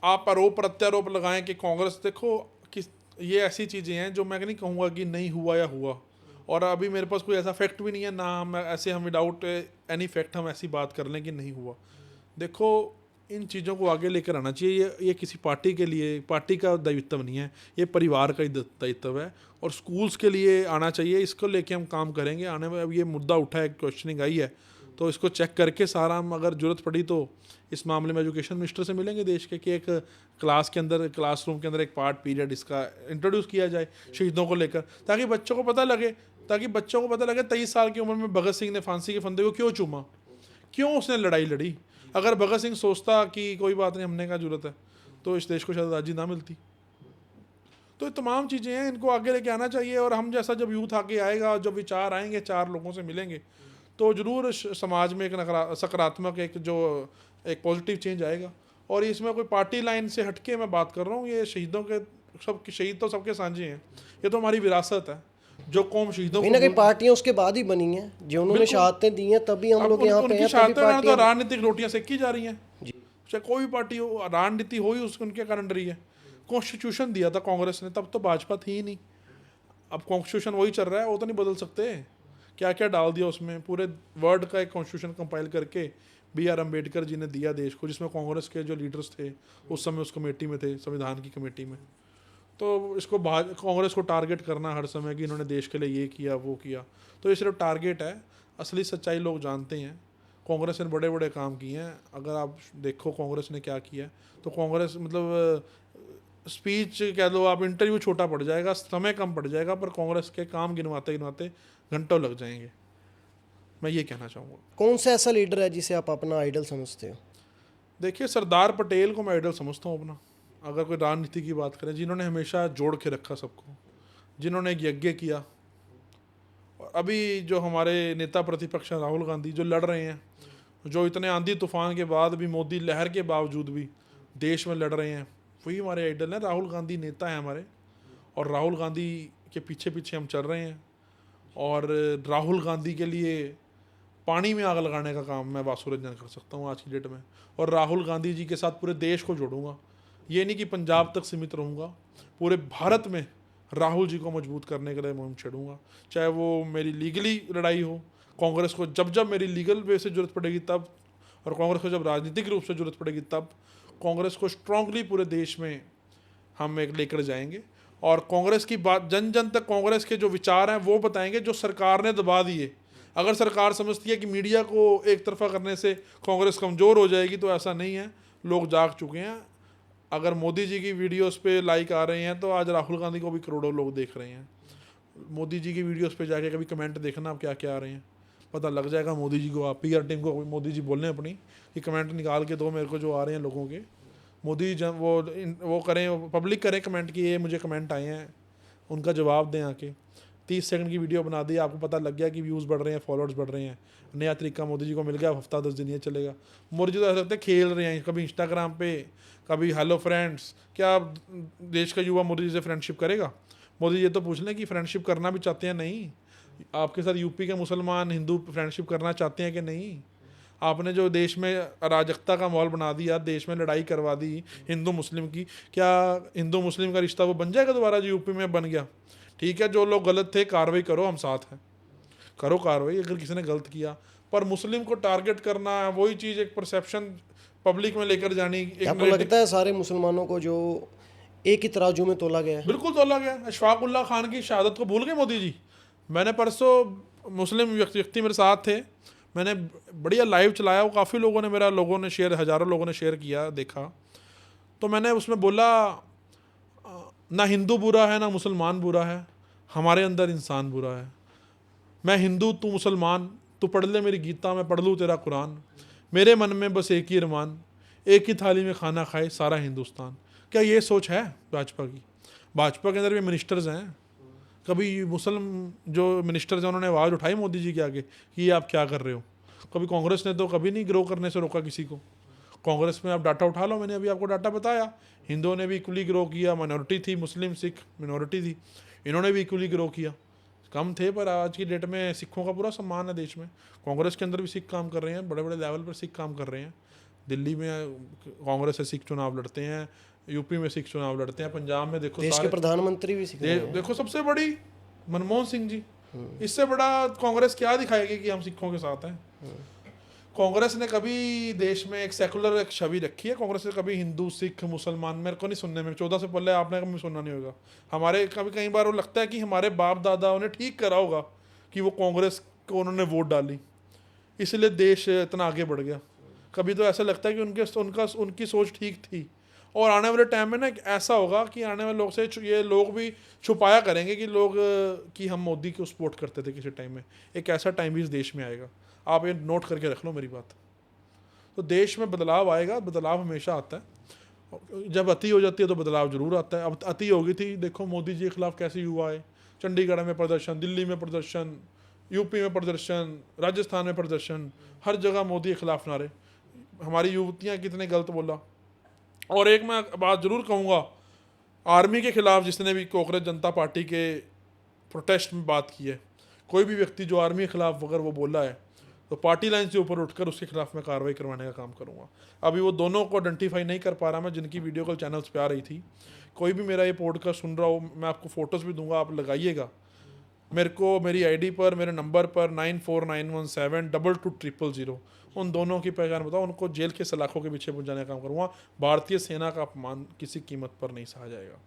आप आरोप प्रत्यारोप लगाएं कि कांग्रेस, देखो कि ये ऐसी चीज़ें हैं जो मैं नहीं कहूँगा कि नहीं हुआ या हुआ, और अभी मेरे पास कोई ऐसा फैक्ट भी नहीं है ना, हम ऐसे हम विदाउट एनी फैक्ट हम ऐसी बात कर लें कि नहीं हुआ। देखो इन चीज़ों को आगे लेकर आना चाहिए। ये किसी पार्टी के लिए, पार्टी का दायित्व नहीं है, ये परिवार का ही दायित्व है, और स्कूल्स के लिए आना चाहिए। इसको लेके हम काम करेंगे आने में। अब ये मुद्दा उठा है, क्वेश्चनिंग आई है, तो इसको चेक करके सारा हम, अगर ज़रूरत पड़ी तो इस मामले में एजुकेशन मिनिस्टर से मिलेंगे देश के, कि एक क्लास के अंदर, क्लासरूम के अंदर एक पार्ट पीरियड इसका इंट्रोड्यूस किया जाए शहीदों को लेकर, ताकि बच्चों को पता लगे, 23 साल की उम्र में भगत सिंह ने फांसी के फंदे को क्यों चूमा, क्यों उसने लड़ाई लड़ी। अगर भगत सिंह सोचता कि कोई बात नहीं, हमने क्या जरूरत है, तो इस देश को शायद आज़ादी ना मिलती। तो ये तमाम चीज़ें हैं, इनको आगे लेके आना चाहिए। और हम जैसा जब यूथ आगे आएगा, जब विचार आएंगे, 4 लोगों से मिलेंगे, तो ज़रूर समाज में एक सकारात्मक एक पॉजिटिव चेंज आएगा। और इसमें कोई पार्टी लाइन से हटके मैं बात कर रहा हूँ, ये शहीदों के, सब शहीद तो सबके साझे हैं, ये तो हमारी विरासत है। जो कौम शहीदों कहीं ना कहीं पार्टियां उसके बाद ही बनी हैं, जो उन्होंने शहादतें दी हैं, तभी हम लोग यहाँ पे हैं। तभी तो पार्टियां राजनीतिक रोटियां सेकी जा रही हैं, चाहे कोई भी पार्टी हो, राजनीति हो ही उसके उनके कारण रही है। कॉन्स्टिट्यूशन दिया था कांग्रेस ने, तब तो भाजपा थी ही नहीं। अब कॉन्स्टिट्यूशन वही चल रहा है, वो तो नहीं बदल सकते। क्या क्या डाल दिया उसमें, पूरे वर्ल्ड का एक कॉन्स्टिट्यूशन कंपाइल करके BR अम्बेडकर जी ने दिया देश को, जिसमें कांग्रेस के जो लीडर्स थे उस समय उस कमेटी में थे, संविधान की कमेटी में। तो इसको कांग्रेस को टारगेट करना हर समय कि इन्होंने देश के लिए ये किया वो किया, तो ये सिर्फ टारगेट है। असली सच्चाई लोग जानते हैं। कांग्रेस ने बड़े बड़े काम किए हैं। अगर आप देखो कांग्रेस ने क्या किया है, तो कांग्रेस मतलब स्पीच कह लो आप, इंटरव्यू छोटा पड़ जाएगा, समय कम पड़ जाएगा, पर कांग्रेस के काम गिनवाते गिनवाते घंटों लग जाएंगे। मैं ये कहना चाहूँगा। कौन सा ऐसा लीडर है जिसे आप अपना आइडल समझते हो? देखिए, सरदार पटेल को मैं आइडल समझता हूँ अपना। अगर कोई राजनीति की बात करें, जिन्होंने हमेशा जोड़ के रखा सबको, जिन्होंने एक यज्ञ किया। और अभी जो हमारे नेता प्रतिपक्ष हैं राहुल गांधी, जो लड़ रहे हैं, जो इतने आंधी तूफान के बाद भी, मोदी लहर के बावजूद भी देश में लड़ रहे हैं, वही हमारे आइडल हैं। राहुल गांधी नेता हैं हमारे, और राहुल गांधी के पीछे पीछे हम चल रहे हैं। और राहुल गांधी के लिए पानी में आग लगाने का काम मैं वासु रंजन कर सकता हूँ आज की डेट में। और राहुल गांधी जी के साथ पूरे देश को जोड़ूंगा। ये नहीं कि पंजाब तक सीमित रहूँगा, पूरे भारत में राहुल जी को मजबूत करने के लिए मुहिम छेड़ूंगा। चाहे वो मेरी लीगली लड़ाई हो, कांग्रेस को जब जब मेरी लीगल वे से जरूरत पड़ेगी तब, और कांग्रेस को जब राजनीतिक रूप से जरूरत पड़ेगी तब, कांग्रेस को स्ट्रांगली पूरे देश में हम एक लेकर जाएंगे। और कांग्रेस की बात जन जन तक कांग्रेस के जो विचार हैं वो बताएंगे, जो सरकार ने दबा दिए। अगर सरकार समझती है कि मीडिया को एक तरफा करने से कांग्रेस कमज़ोर हो जाएगी, तो ऐसा नहीं है। लोग जाग चुके हैं। अगर मोदी जी की वीडियोस पे लाइक आ रहे हैं, तो आज राहुल गांधी को भी करोड़ों लोग देख रहे हैं। मोदी जी की वीडियोस पे जाके कभी कमेंट देखना आप क्या क्या आ रहे हैं, पता लग जाएगा मोदी जी को। आप PR टीम को मोदी जी बोलने अपनी कि कमेंट निकाल के दो मेरे को जो आ रहे हैं लोगों के। मोदी जी वो करें, पब्लिक करें कमेंट कि ये मुझे कमेंट आए हैं, उनका जवाब दें आके। 30 सेकंड की वीडियो बना दी, आपको पता लग गया कि व्यूज़ बढ़ रहे हैं, फॉलोअर्स बढ़ रहे हैं। नया तरीका मोदी जी को मिल गया, हफ्ता 10 दिन ये चलेगा। मोदी जी तो ऐसा लगता है खेल रहे हैं, कभी इंस्टाग्राम पे, कभी हेलो फ्रेंड्स। क्या आप देश का युवा मोदी जी से फ्रेंडशिप करेगा? मोदी जी ये तो पूछ लें कि फ्रेंडशिप करना भी चाहते हैं नहीं। आपके साथ यूपी के मुसलमान हिंदू फ्रेंडशिप करना चाहते हैं कि नहीं? आपने जो देश में अराजकता का माहौल बना दिया, देश में लड़ाई करवा दी हिंदू मुस्लिम की, क्या हिंदू मुस्लिम का रिश्ता वो बन जाएगा दोबारा जो यूपी में बन गया? ठीक है, जो लोग गलत थे कार्रवाई करो, हम साथ हैं, करो कार्रवाई अगर किसी ने गलत किया। पर मुस्लिम को टारगेट करना, वही चीज़ एक परसेप्शन पब्लिक में लेकर जानी, आपको लगता है सारे मुसलमानों को जो एक ही तराजू में तोला गया है? बिल्कुल तोला गया। अशफाक उल्लाह खान की शहादत को भूल गए मोदी जी। मैंने परसों, मुस्लिम व्यक्ति मेरे साथ थे, मैंने बढ़िया लाइव चलाया, वो काफ़ी लोगों ने शेयर, हज़ारों लोगों ने शेयर किया, देखा। तो मैंने उसमें बोला, ना हिंदू बुरा है ना मुसलमान बुरा है, हमारे अंदर इंसान बुरा है। मैं हिंदू, तू मुसलमान, तू पढ़ ले मेरी गीता, मैं पढ़ लूँ तेरा कुरान। मेरे मन में बस एक ही अरमान, एक ही थाली में खाना खाए सारा हिंदुस्तान। क्या ये सोच है भाजपा की? भाजपा के अंदर भी मिनिस्टर्स हैं। कभी मुस्लिम जो मिनिस्टर्स हैं उन्होंने आवाज़ उठाई मोदी जी के आगे कि ये आप क्या कर रहे हो? कभी कांग्रेस ने तो कभी नहीं ग्रो करने से रोका किसी को। कांग्रेस में आप डाटा उठा लो, मैंने अभी आपको डाटा बताया। हिंदुओं ने भी इक्वली ग्रो किया, माइनॉरिटी थी, मुस्लिम सिख मिनॉरिटी थी, इन्होंने भी इक्वली ग्रो किया। कम थे, पर आज की डेट में सिखों का पूरा सम्मान है देश में। कांग्रेस के अंदर भी सिख काम कर रहे हैं, बड़े बड़े लेवल पर सिख काम कर रहे हैं। दिल्ली में कांग्रेस से सिख चुनाव लड़ते हैं, यूपी में सिख चुनाव लड़ते हैं, पंजाब में देखो देश के प्रधानमंत्री भी सिख रहे हैं। देखो सबसे बड़ी मनमोहन सिंह जी। इससे बड़ा कांग्रेस क्या दिखाएगी कि हम सिखों के साथ हैं? कांग्रेस ने कभी देश में एक सेकुलर एक छवि रखी है? कांग्रेस ने कभी हिंदू सिख मुसलमान, मेरे को नहीं सुनने में, 14 से पहले आपने कभी सुनना नहीं होगा। हमारे कभी कई बार वो लगता है कि हमारे बाप दादा उन्हें ठीक करा होगा कि वो कांग्रेस को उन्होंने वोट डाली, इसलिए देश इतना आगे बढ़ गया। कभी तो ऐसा लगता है कि उनकी सोच ठीक थी। और आने वाले टाइम में ना ऐसा होगा कि आने वाले लोग से ये लोग भी छुपाया करेंगे कि लोग कि हम मोदी को सपोर्ट करते थे किसी टाइम में। एक ऐसा टाइम भी इस देश में आएगा, आप ये नोट करके रख लो मेरी बात। तो देश में बदलाव आएगा, बदलाव हमेशा आता है। जब अति हो जाती है तो बदलाव जरूर आता है। अब अति हो गई थी, देखो मोदी जी के खिलाफ कैसे युवा आए, चंडीगढ़ में प्रदर्शन, दिल्ली में प्रदर्शन, यूपी में प्रदर्शन, राजस्थान में प्रदर्शन, हर जगह मोदी के खिलाफ नारे। हमारी युवतियाँ कितने गलत बोला। और एक मैं बात जरूर कहूँगा, आर्मी के खिलाफ जिसने भी कांग्रेस जनता पार्टी के प्रोटेस्ट में बात की है, कोई भी व्यक्ति जो आर्मी के खिलाफ अगर वो बोला है, तो पार्टी लाइन से ऊपर उठकर उसके खिलाफ मैं कार्रवाई करवाने का काम करूँगा। अभी वो दोनों को आइडेंटिफाई नहीं कर पा रहा मैं, जिनकी वीडियो कॉल चैनल्स पे आ रही थी। कोई भी मेरा ये पॉडकास्ट सुन रहा हो, मैं आपको फ़ोटोज़ भी दूंगा, आप लगाइएगा मेरे को, मेरी आईडी पर, मेरे नंबर पर 9491722000। उन दोनों की पहचान बताओ, उनको जेल के सलाखों के पीछे पहुंचाने का काम करूँगा। भारतीय सेना का अपमान किसी कीमत पर नहीं सहा जाएगा।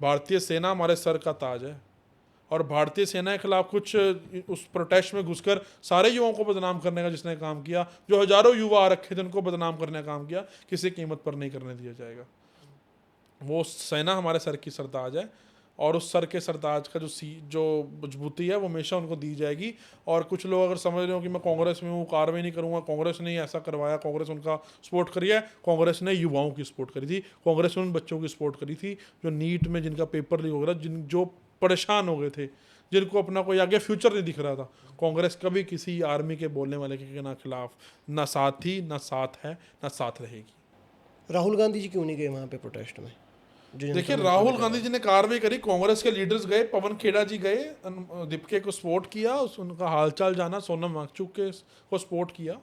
भारतीय सेना हमारे सर का ताज है, और भारतीय सेना के खिलाफ कुछ उस प्रोटेस्ट में घुसकर सारे युवाओं को बदनाम करने का जिसने काम किया, जो हजारों युवा आ रखे थे उनको बदनाम करने का काम किया, किसी कीमत पर नहीं करने दिया जाएगा। वो सेना हमारे सर की सरताज है, और उस सर के सरताज का जो मजबूती है वो हमेशा उनको दी जाएगी। और कुछ लोग अगर समझ रहे हो कि मैं कांग्रेस में हूँ, कार्रवाई नहीं करूँगा, कांग्रेस ने ही ऐसा करवाया, कांग्रेस उनका सपोर्ट करी है, कांग्रेस ने युवाओं की सपोर्ट करी थी, कांग्रेस ने उन बच्चों की सपोर्ट करी थी जो नीट में जिनका पेपर लीक हो गया, जो परेशान हो गए थे, जिनको अपना कोई आगे फ्यूचर नहीं दिख रहा था। कांग्रेस कभी किसी आर्मी के बोलने वाले के ना खिलाफ ना साथ थी, ना साथ है, ना साथ रहेगी। राहुल गांधी जी क्यों नहीं गए वहाँ पे प्रोटेस्ट में? देखिए, राहुल गांधी जी ने कार्रवाई करी, कांग्रेस के लीडर्स गए, पवन खेड़ा जी गए, दीपके को सपोर्ट किया, उनका हालचाल जाना, सोनम वांगचुक के को सपोर्ट किया।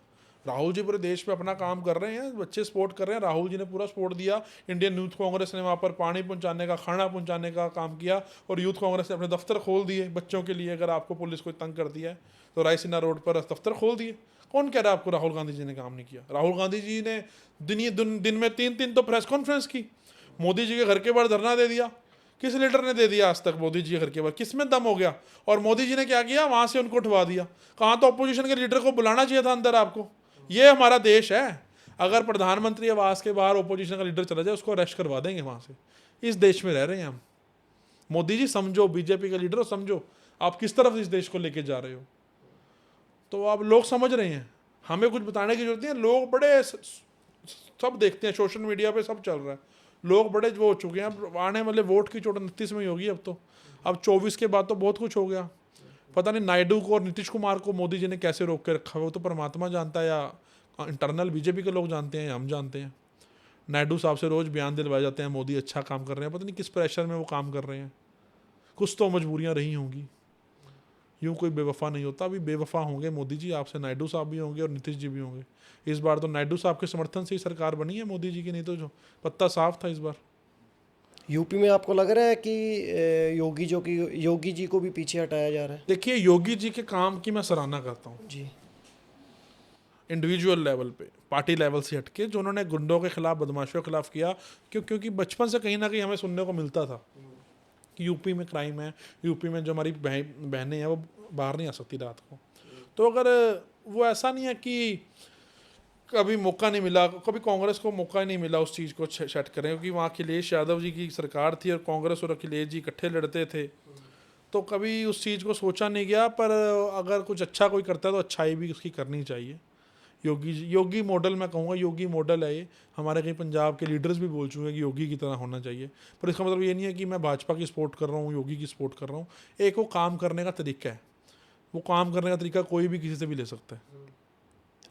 राहुल जी पूरे देश में अपना काम कर रहे हैं, बच्चे सपोर्ट कर रहे हैं, राहुल जी ने पूरा सपोर्ट दिया। इंडियन यूथ कांग्रेस ने वहाँ पर पानी पहुँचाने का, खाना पहुँचाने का काम किया, और यूथ कांग्रेस ने अपने दफ्तर खोल दिए बच्चों के लिए। अगर आपको पुलिस कोई तंग करती है तो रायसीना रोड पर दफ्तर खोल दिए। कौन कह रहा है आपको राहुल गांधी जी ने काम नहीं किया? राहुल गांधी जी ने दिन में 3 तो प्रेस कॉन्फ्रेंस की, मोदी जी के घर के बाहर धरना दे दिया। किस लीडर ने दे दिया आज तक मोदी जी के घर के बाहर? किस में दम हो गया? और मोदी जी ने क्या किया, वहां से उनको उठवा दिया। कहाँ तो अपोजिशन के लीडर को बुलाना चाहिए था अंदर आपको। ये हमारा देश है, अगर प्रधानमंत्री आवास के बाहर ओपोजिशन का लीडर चला जाए उसको अरेस्ट करवा देंगे वहां से। इस देश में रह रहे हैं हम। मोदी जी समझो, बीजेपी के लीडर समझो, आप किस तरफ इस देश को लेके जा रहे हो। तो आप लोग समझ रहे हैं, हमें कुछ बताने की जरूरत नहीं है। लोग बड़े सब देखते हैं, सोशल मीडिया पे सब चल रहा है, लोग बड़े वो हो चुके हैं। आने वाले वोट की चोट 29 में ही होगी अब तो, अब 24 के बाद तो बहुत कुछ हो गया। पता नहीं नायडू को और नीतीश कुमार को मोदी जी ने कैसे रोक के रखा है, वो तो परमात्मा जानता है, या इंटरनल बीजेपी के लोग जानते हैं, या हम जानते हैं। नायडू साहब से रोज़ बयान दिलवाए जाते हैं मोदी अच्छा काम कर रहे हैं, पता नहीं किस प्रेशर में वो काम कर रहे हैं। कुछ तो मजबूरियाँ रही होंगी, यूँ कोई बेवफा नहीं होता। अभी बेवफा होंगे मोदी जी आपसे, नायडू साहब भी होंगे और नीतीश जी भी होंगे। इस बार तो नायडू साहब के समर्थन से ही सरकार बनी है मोदी जी की, नहीं तो जो पत्ता साफ था इस बार। यूपी में आपको लग रहा है कि योगी जी को भी पीछे हटाया जा रहा है? देखिए, योगी जी के काम की मैं सराहना करता हूँ जी। इंडिविजुअल लेवल पे, पार्टी लेवल से हटके, जो उन्होंने गुंडों के खिलाफ, बदमाशों के खिलाफ किया। क्योंकि बचपन से कहीं ना कहीं हमें सुनने को मिलता था कि यूपी में क्राइम है, यूपी में जो हमारी बहनें हैं वो बाहर नहीं आ सकती रात को। तो अगर वो ऐसा नहीं है कि कभी मौका नहीं मिला, कभी कांग्रेस को मौका नहीं मिला उस चीज़ को सेट करें, क्योंकि वहाँ अखिलेश यादव जी की सरकार थी और कांग्रेस और अखिलेश जी इकट्ठे लड़ते थे, तो कभी उस चीज़ को सोचा नहीं गया। पर अगर कुछ अच्छा कोई करता है तो अच्छाई भी उसकी करनी चाहिए। योगी मॉडल, मैं कहूँगा योगी मॉडल है ये। हमारे कहीं पंजाब के लीडर्स भी बोल चुके हैं कि योगी की तरह होना चाहिए। पर इसका मतलब ये नहीं है कि मैं भाजपा की सपोर्ट कर रहा हूँ, योगी की सपोर्ट कर रहा हूँ। एक वो काम करने का तरीका है, वो काम करने का तरीका कोई भी किसी से भी ले सकता है।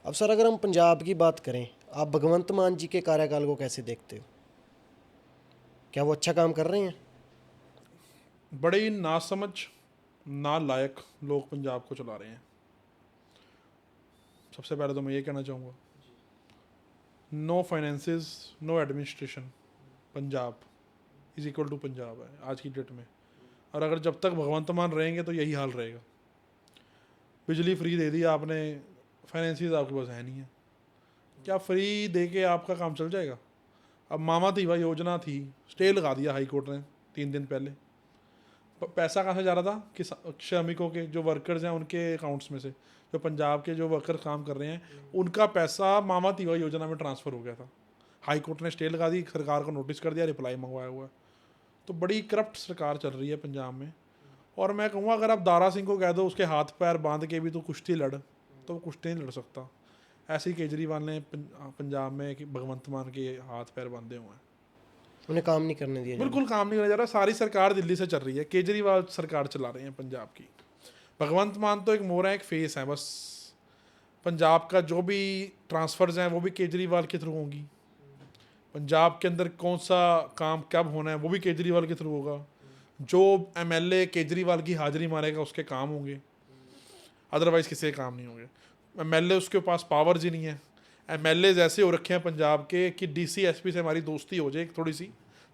अब सर, अगर हम पंजाब की बात करें, आप भगवंत मान जी के कार्यकाल को कैसे देखते हो? क्या वो अच्छा काम कर रहे हैं? बड़े ही नासमझ, नालायक लोग पंजाब को चला रहे हैं। सबसे पहले तो मैं ये कहना चाहूँगा, no finances, no administration, Punjab is equal to Punjab है आज की डेट में। और अगर जब तक भगवंत मान रहेंगे तो यही हाल रहेगा। बिजली फ्री दे दी आपने, फाइनेंसेस आपके पास है नहीं है, क्या फ्री दे के आपका काम चल जाएगा? अब मामा तीवा योजना थी, स्टे लगा दिया हाई कोर्ट ने 3 दिन पहले। पैसा कहाँ से जा रहा था? कि श्रमिकों के जो वर्कर्स हैं उनके अकाउंट्स में से, जो पंजाब के जो वर्कर काम कर रहे हैं उनका पैसा मामा तीवा योजना में ट्रांसफ़र हो गया था। हाई कोर्ट ने स्टे लगा दी, सरकार को नोटिस कर दिया, रिप्लाई मंगवाया हुआ है। तो बड़ी करप्ट सरकार चल रही है पंजाब में। और मैं कहूँगा, अगर आप दारा सिंह को कह दो उसके हाथ पैर बांध के भी तो कुश्ती लड़, तो वो कुश्ती नहीं लड़ सकता। ऐसे ही केजरीवाल ने पंजाब में कि भगवंत मान के हाथ पैर बांधे हुए हैं, उन्हें काम नहीं करने दिया जा रहा। बिल्कुल काम नहीं किया जा रहा। सारी सरकार दिल्ली से चल रही है, केजरीवाल सरकार चला रहे हैं पंजाब की। भगवंत मान तो एक मोरा, एक फेस है बस। पंजाब का जो भी ट्रांसफर्स हैं वो भी केजरीवाल के थ्रू होंगी। पंजाब के अंदर कौन सा काम कब होना है वो भी केजरीवाल के थ्रू होगा। जो एमएलए केजरीवाल की हाजिरी मारेगा उसके काम होंगे, अदरवाइज़ किसी के काम नहीं होंगे। एमएलए उसके पास पावर्स ही नहीं है। एमएलए ऐसे हो रखे हैं पंजाब के कि डीसी एसपी से हमारी दोस्ती हो जाए थोड़ी सी,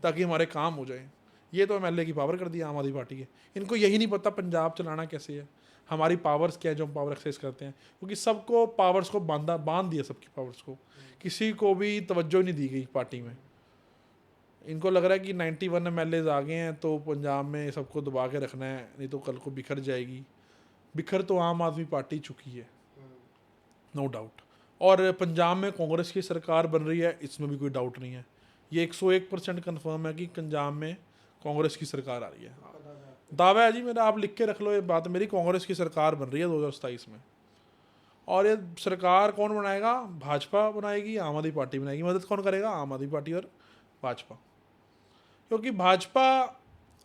ताकि हमारे काम हो जाए। ये तो एमएलए की पावर कर दिया आम आदमी पार्टी के। इनको यही नहीं पता पंजाब चलाना कैसे है, हमारी पावर्स क्या है जो हम पावर एक्सरसाइज करते हैं। क्योंकि सबको पावर्स को बांध दिया, सबकी पावर्स को, किसी को भी तवज्जो नहीं दी गई पार्टी में। इनको लग रहा है कि 91 MLAs आ गए हैं तो पंजाब में सबको दबा के रखना है, नहीं तो कल को बिखर जाएगी। बिखर तो आम आदमी पार्टी चुकी है, नो डाउट। और पंजाब में कांग्रेस की सरकार बन रही है, इसमें भी कोई डाउट नहीं है। ये 101% कन्फर्म है कि पंजाब में कांग्रेस की सरकार आ रही है। दावा है जी मेरा, आप लिख के रख लो ये बात मेरी, कांग्रेस की सरकार बन रही है 2027 में। और ये सरकार कौन बनाएगा? भाजपा बनाएगी, आम आदमी पार्टी बनाएगी। मदद कौन करेगा? आम आदमी पार्टी और भाजपा। क्योंकि भाजपा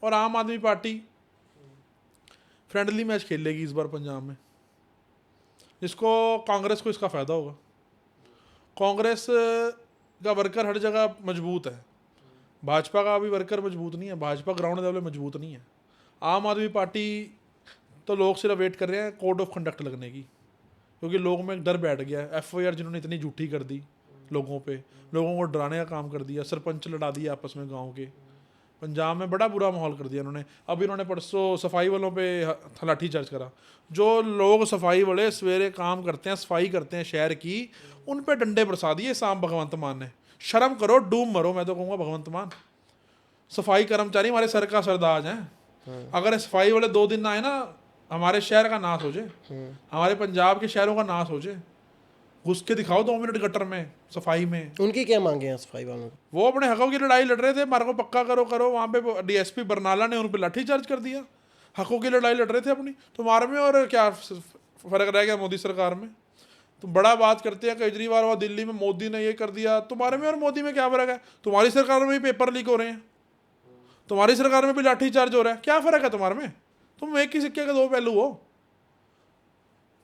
और आम आदमी पार्टी फ्रेंडली मैच खेलेगी इस बार पंजाब में, जिसको कांग्रेस को इसका फ़ायदा होगा। कांग्रेस का वर्कर हर जगह मजबूत है, भाजपा का अभी वर्कर मजबूत नहीं है, भाजपा ग्राउंड लेवल मजबूत नहीं है। आम आदमी पार्टी तो लोग सिर्फ वेट कर रहे हैं कोड ऑफ कंडक्ट लगने की, क्योंकि लोगों में एक डर बैठ गया है। FIR जिन्होंने इतनी झूठी कर दी लोगों पे, लोगों को डराने का काम कर दिया, सरपंच लड़ा दिया आपस में गांव के, पंजाब में बड़ा बुरा माहौल कर दिया इन्होंने। अब इन्होंने परसों सफाई वालों पे लाठी चार्ज करा। जो लोग सफाई वाले सवेरे काम करते हैं, सफाई करते हैं शहर की, उन पे डंडे बरसा दिए शाम भगवंत मान ने। शर्म करो, डूब मरो, मैं तो कहूँगा भगवंत मान। सफाई कर्मचारी हमारे सर का सरताज हैं। अगर सफाई वाले 2 दिन ना आए ना, हमारे शहर का नाश हो जाए, हमारे पंजाब के शहरों का नाश हो जाए। घुस के दिखाओ 2 मिनट गटर में, सफाई में। उनकी क्या मांगे हैं सफाई वालों की? वो अपने हकों की लड़ाई लड़ रहे थे, मार्ग को पक्का करो करो, वहाँ पे DSP बरनाला ने उन पर लाठी चार्ज कर दिया। हकों की लड़ाई लड़ रहे थे अपनी, तुम्हारे में और क्या फ़र्क रह गया मोदी सरकार में? तुम बड़ा बात करते हैं केजरीवाल और दिल्ली में मोदी ने ये कर दिया, तुम्हारे में और मोदी में क्या फ़र्क है? तुम्हारी सरकार में भी पेपर लीक हो रहे हैं, तुम्हारी सरकार में भी लाठी चार्ज हो रहा है, क्या फ़र्क है तुम्हारे में? तुम एक ही सिक्के के 2 पहलू हो।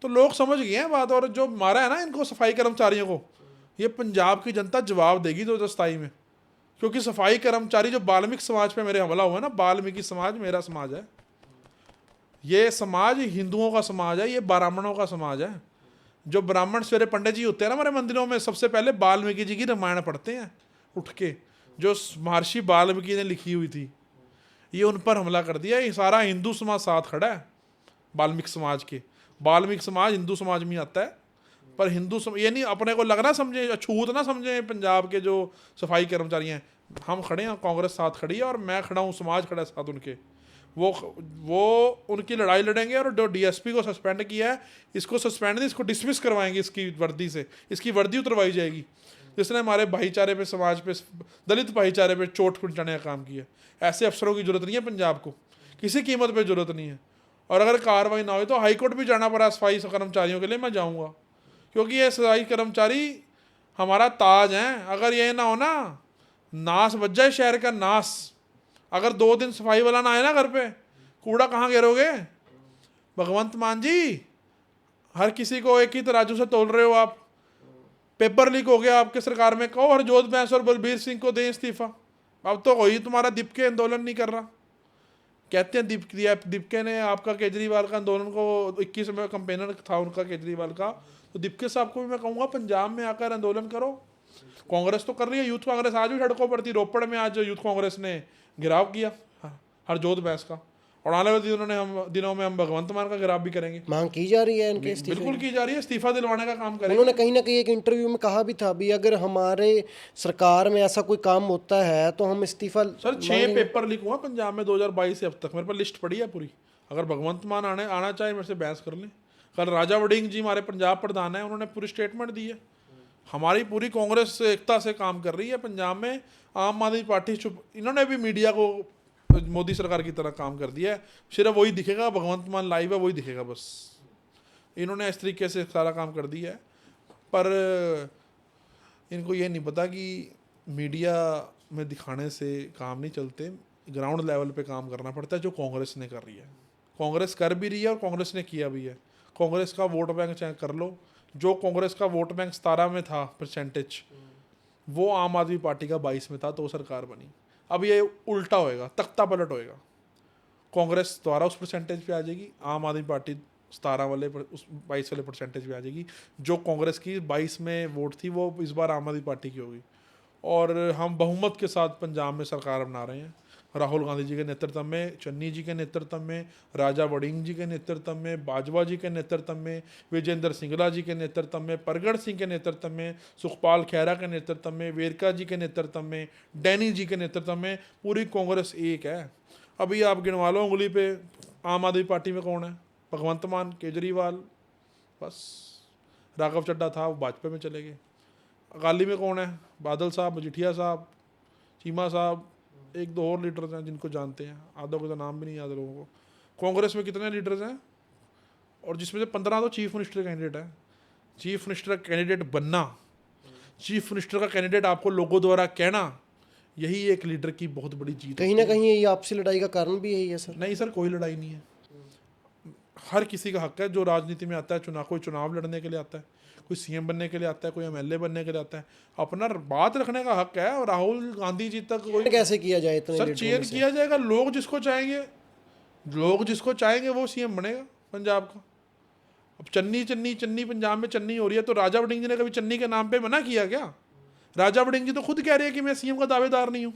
तो लोग समझ गए हैं बात। और जो मारा है ना इनको सफाई कर्मचारियों को, ये पंजाब की जनता जवाब देगी 2027 में। क्योंकि सफाई कर्मचारी जो वाल्मीकि समाज पे मेरे हमला हुआ है ना, वाल्मीकि समाज मेरा समाज है, ये समाज हिंदुओं का समाज है, ये ब्राह्मणों का समाज है। जो ब्राह्मण सवेरे पंडित जी होते हैं ना हमारे मंदिरों में, सबसे पहले वाल्मीकि जी की रामायण पढ़ते हैं उठ के, जो महर्षि वाल्मीकि ने लिखी हुई थी। ये उन पर हमला कर दिया। ये सारा हिंदू समाज साथ खड़ा है वाल्मीकि समाज के। वाल्मीकि समाज हिंदू समाज में आता है, पर हिंदू ये नहीं अपने को लगना समझे, छूत ना समझे पंजाब के जो सफाई कर्मचारी हैं। हम खड़े हैं, कांग्रेस साथ खड़ी है, और मैं खड़ा हूँ, समाज खड़ा है साथ उनके। वो उनकी लड़ाई लड़ेंगे। और जो DSP को सस्पेंड किया है, इसको सस्पेंड नहीं, इसको डिसमिस करवाएंगे इसकी वर्दी से, इसकी वर्दी उतरवाई जाएगी। जिसने हमारे भाईचारे पे, समाज पे, दलित भाईचारे पे चोट पहुँचाने का काम किया। ऐसे अफसरों की जरूरत नहीं है पंजाब को, किसी कीमत पे जरूरत नहीं है। और अगर कार्रवाई ना हो तो हाईकोर्ट भी जाना पड़ा सफाई कर्मचारियों के लिए, मैं जाऊँगा, क्योंकि ये सफाई कर्मचारी हमारा ताज हैं। अगर ये ना हो ना, नाश बच जाए शहर का, नाश। अगर 2 दिन सफाई वाला ना आए ना घर पे, कूड़ा कहाँ गिरोगे? भगवंत मान जी, हर किसी को एक ही तराजू से तोल रहे हो आप। पेपर लीक हो गया आपके सरकार में, कहो हरजोत बैंस और बलबीर सिंह को दें इस्तीफा। अब तो कोई तुम्हारा दीपके आंदोलन नहीं कर रहा। कहते हैं दीपके ने आपका केजरीवाल का आंदोलन को 21 में कंपेनर था उनका केजरीवाल का, तो दीपके साहब को भी मैं कहूँगा पंजाब में आकर आंदोलन करो। कांग्रेस तो कर रही है, यूथ कांग्रेस आज भी सड़कों पर थी। रोपड़ में आज यूथ कांग्रेस ने घेराव किया हरजोत बैंस का, और आने वाले दिनों में हम भगवंत मान का घेराव भी करेंगे। मांग की जा रही है इनके इस्तीफे बिल्कुल की जा रही है, इस्तीफा दिलवाने का काम करेंगे। उन्होंने कहीं ना कहीं एक इंटरव्यू में कहा भी था भी, अगर हमारे सरकार में ऐसा कोई काम होता है तो हम इस्तीफा। सर 6 पेपर लीक हुआ पंजाब में 2022 से अब तक, मेरे पास लिस्ट पड़ी है पूरी। अगर भगवंत मान आना चाहे मेरे से बहस कर लें। कल राजा वड़िंग जी हमारे पंजाब प्रधान है, उन्होंने पूरी स्टेटमेंट दी है। हमारी पूरी कांग्रेस एकता से काम कर रही है पंजाब में। आम आदमी पार्टी चुप, इन्होंने भी मीडिया को मोदी सरकार की तरह काम कर दिया है। सिर्फ वही दिखेगा, भगवंत मान लाइव है वही दिखेगा बस। इन्होंने इस तरीके से सारा काम कर दिया है, पर इनको ये नहीं पता कि मीडिया में दिखाने से काम नहीं चलते, ग्राउंड लेवल पे काम करना पड़ता है, जो कांग्रेस ने कर रही है। कांग्रेस कर भी रही है और कांग्रेस ने किया भी है। कांग्रेस का वोट बैंक चेक कर लो, जो कांग्रेस का वोट बैंक 17 में था परसेंटेज, वो आम आदमी पार्टी का 22 में था, तो सरकार बनी। अब ये उल्टा होएगा, तख्ता पलट होएगा। कांग्रेस द्वारा उस परसेंटेज पे आ जाएगी, आम आदमी पार्टी 17 वाले उस 22 वाले परसेंटेज पे आ जाएगी। जो कांग्रेस की 22 में वोट थी वो इस बार आम आदमी पार्टी की होगी, और हम बहुमत के साथ पंजाब में सरकार बना रहे हैं। राहुल गांधी जी के नेतृत्व में, चन्नी जी के नेतृत्व में, राजा वड़िंग जी के नेतृत्व में, बाजवा जी के नेतृत्व में, विजेंद्र सिंगला जी के नेतृत्व में, परगढ़ सिंह के नेतृत्व में, सुखपाल खैरा के नेतृत्व में, वेरका जी के नेतृत्व में, डैनी जी के नेतृत्व में पूरी कांग्रेस एक है। अभी आप गिनवा लो उंगली पे, आम आदमी पार्टी में कौन है? भगवंत मान, केजरीवाल, बस। राघव चड्ढा था, वो भाजपा में चले गए। अकाली में कौन है? बादल साहब, मजीठिया साहब, चीमा साहब, एक दो और लीडर्स हैं जिनको जानते हैं, आधों को तो नाम भी नहीं याद लोगों को। कांग्रेस में कितने लीडर्स हैं? और जिसमें से 15 तो चीफ मिनिस्टर कैंडिडेट है। चीफ मिनिस्टर का कैंडिडेट बनना, चीफ मिनिस्टर का कैंडिडेट आपको लोगों द्वारा कहना, यही एक लीडर की बहुत बड़ी जीत। कहीं ना कहीं ये आपसी लड़ाई का कारण भी यही है सर? नहीं सर, कोई लड़ाई नहीं है। हर किसी का हक है जो राजनीति में आता है। कोई चुनाव लड़ने के लिए आता है, कोई सीएम बनने के लिए आता है, कोई एमएलए बनने के लिए आता है, अपना बात रखने का हक है। और राहुल गांधी जी तक कोई कैसे किया जाए इतने सर लीडरों चेयर में से? किया जाएगा। लोग जिसको चाहेंगे वो सीएम बनेगा पंजाब का। अब चन्नी पंजाब में चन्नी हो रही है, तो राजा वड़िंग जी ने कभी चन्नी के नाम पे मना किया क्या? राजा वड़िंग जी तो खुद कह रहे हैं कि मैं सीएम का दावेदार नहीं हूँ।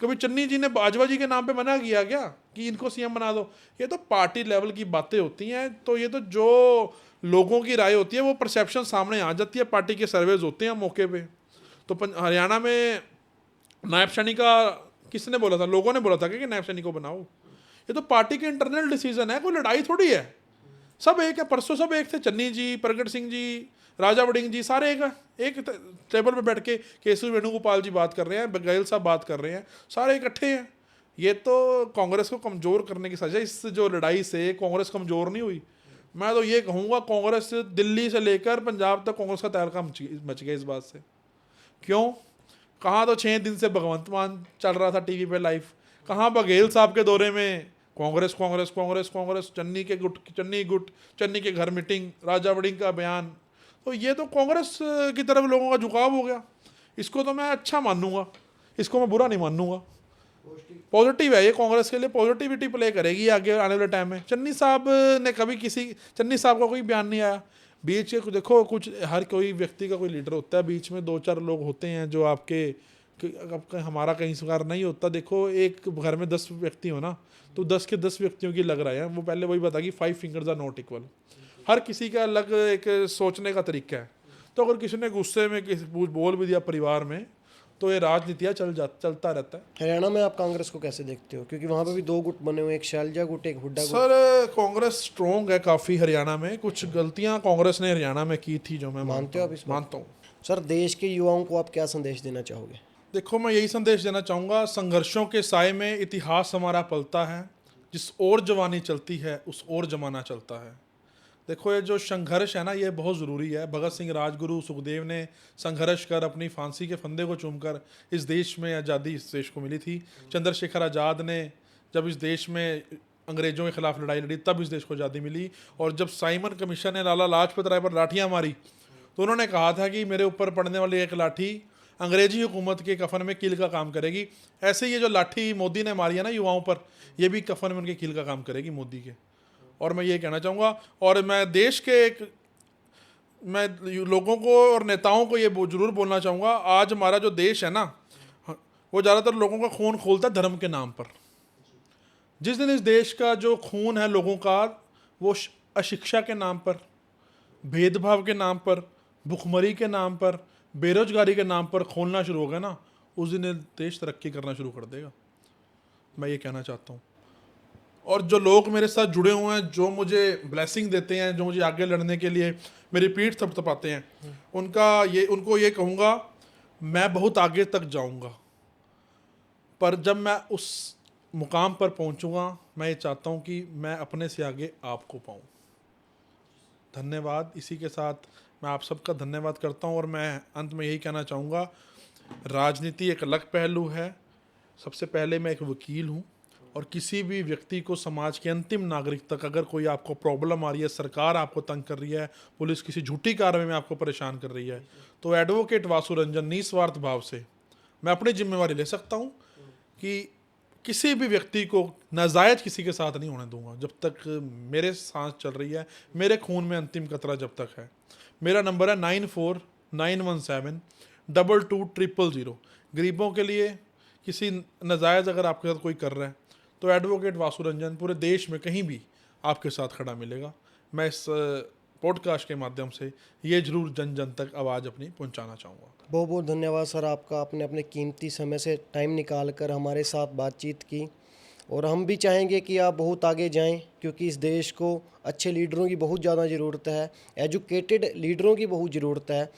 कभी चन्नी जी ने बाजवा जी के नाम पे मना किया क्या कि इनको सीएम बना दो? ये तो पार्टी लेवल की बातें होती हैं। तो ये तो जो लोगों की राय होती है वो परसेप्शन सामने आ जाती है, पार्टी के सर्वेज होते हैं मौके पे। तो हरियाणा में नायब सैनी का किसने बोला था? लोगों ने बोला था कि नायब सैनी को बनाओ। ये तो पार्टी के इंटरनल डिसीजन है, कोई लड़ाई थोड़ी है। सब एक है, परसों सब एक थे। चन्नी जी, प्रगट सिंह जी, राजा वड़िंग जी, सारे एक टेबल पे बैठ के केसरी वेणुगोपाल जी बात कर रहे हैं, बघेल साहब बात कर रहे हैं, सारे इकट्ठे हैं। ये तो कांग्रेस को कमज़ोर करने की सजा। इस जो लड़ाई से कांग्रेस कमज़ोर नहीं हुई। मैं तो ये कहूँगा कांग्रेस दिल्ली से लेकर पंजाब तक कांग्रेस का तहलका मच गया इस बात से। क्यों? कहाँ तो 6 दिन से भगवंत मान चल रहा था टीवी पे लाइव, कहाँ बघेल साहब के दौरे में कांग्रेस कांग्रेस कांग्रेस कांग्रेस, चन्नी के घर मीटिंग, राजा वड़िंग का बयान। तो ये तो कांग्रेस की तरफ लोगों का झुकाव हो गया। इसको तो मैं अच्छा मानूंगा, इसको मैं बुरा नहीं मानूंगा। पॉजिटिव है ये, कांग्रेस के लिए पॉजिटिविटी प्ले करेगी आगे आने वाले टाइम में। चन्नी साहब का कोई बयान नहीं आया। बीच के देखो कुछ, हर कोई व्यक्ति का कोई लीडर होता है, बीच में 2-4 लोग होते हैं जो आपके हमारा कहीं स्वीकार नहीं होता। देखो एक घर में 10 व्यक्ति हो ना, तो 10 के 10 व्यक्तियों की लग रहा है। वो पहले वही बता कि 5 फिंगर्स आर नॉट इक्वल। हर किसी का अलग एक सोचने का तरीका है। तो अगर किसी ने गुस्से में बोल भी दिया परिवार में, तो ये राजनीतियाँ चलता रहता है। हरियाणा में आप कांग्रेस को कैसे देखते हो? क्योंकि वहाँ पे भी 2 गुट बने हुए, एक शैलजा गुट, एक हुड्डा गुट। सर कांग्रेस स्ट्रॉन्ग है काफ़ी हरियाणा में। कुछ गलतियाँ कांग्रेस ने हरियाणा में की थी जो मैं मानते हो आप इस बात? मानता हूँ। सर देश के युवाओं को आप क्या संदेश देना चाहोगे? देखो मैं यही संदेश देना चाहूँगा, संघर्षों के साए में इतिहास हमारा पलता है। जिस ओर जवानी चलती है उस ओर जमाना चलता है। देखो ये जो संघर्ष है ना, ये बहुत ज़रूरी है। भगत सिंह, राजगुरु, सुखदेव ने संघर्ष कर अपनी फांसी के फंदे को चूमकर इस देश में आज़ादी इस देश को मिली थी। चंद्रशेखर आज़ाद ने जब इस देश में अंग्रेज़ों के खिलाफ लड़ाई लड़ी तब इस देश को आज़ादी मिली। और जब साइमन कमीशन ने लाला लाजपत राय पर लाठियाँ मारी तो उन्होंने कहा था कि मेरे ऊपर पड़ने वाली एक लाठी अंग्रेजी हुकूमत के कफन में कील का काम करेगी। ऐसे ये जो लाठी मोदी ने मारी है ना युवाओं पर, ये भी कफन में उनके कील का काम करेगी मोदी के। और मैं ये कहना चाहूँगा, और मैं देश के मैं लोगों को और नेताओं को ये ज़रूर बोलना चाहूँगा, आज हमारा जो देश है ना, वो ज़्यादातर लोगों का खून खोलता है धर्म के नाम पर। जिस दिन इस देश का जो खून है लोगों का, वो अशिक्षा के नाम पर, भेदभाव के नाम पर, भुखमरी के नाम पर, बेरोजगारी के नाम पर खोलना शुरू हो गया ना, उस दिन ये देश तरक्की करना शुरू कर देगा। मैं ये कहना चाहता हूँ। और जो लोग मेरे साथ जुड़े हुए हैं, जो मुझे ब्लेसिंग देते हैं, जो मुझे आगे लड़ने के लिए मेरी पीठ थपथपाते हैं, उनको ये कहूँगा, मैं बहुत आगे तक जाऊँगा, पर जब मैं उस मुकाम पर पहुँचूँगा, मैं ये चाहता हूँ कि मैं अपने से आगे आपको पाऊँ। धन्यवाद। इसी के साथ मैं आप सबका धन्यवाद करता हूँ। और मैं अंत में यही कहना चाहूँगा, राजनीति एक अलग पहलू है। सबसे पहले मैं एक वकील हूँ, और किसी भी व्यक्ति को, समाज के अंतिम नागरिक तक, अगर कोई आपको प्रॉब्लम आ रही है, सरकार आपको तंग कर रही है, पुलिस किसी झूठी कार्रवाई में आपको परेशान कर रही है, तो एडवोकेट वासु रंजन निस्वार्थ भाव से मैं अपनी जिम्मेवारी ले सकता हूँ कि किसी भी व्यक्ति को नाजायज किसी के साथ नहीं होने दूंगा। जब तक मेरे सांस चल रही है, मेरे खून में अंतिम कतरा जब तक है। मेरा नंबर है 9491722000। गरीबों के लिए, किसी नाजायज़ अगर आपके साथ कोई कर रहा है तो एडवोकेट वासु रंजन पूरे देश में कहीं भी आपके साथ खड़ा मिलेगा। मैं इस पॉडकास्ट के माध्यम से ये जरूर जन जन तक आवाज़ अपनी पहुंचाना चाहूँगा। बहुत बहुत धन्यवाद सर आपका, आपने अपने कीमती समय से टाइम निकाल कर हमारे साथ बातचीत की। और हम भी चाहेंगे कि आप बहुत आगे जाएं, क्योंकि इस देश को अच्छे लीडरों की बहुत ज़्यादा ज़रूरत है, एजुकेटेड लीडरों की बहुत ज़रूरत है।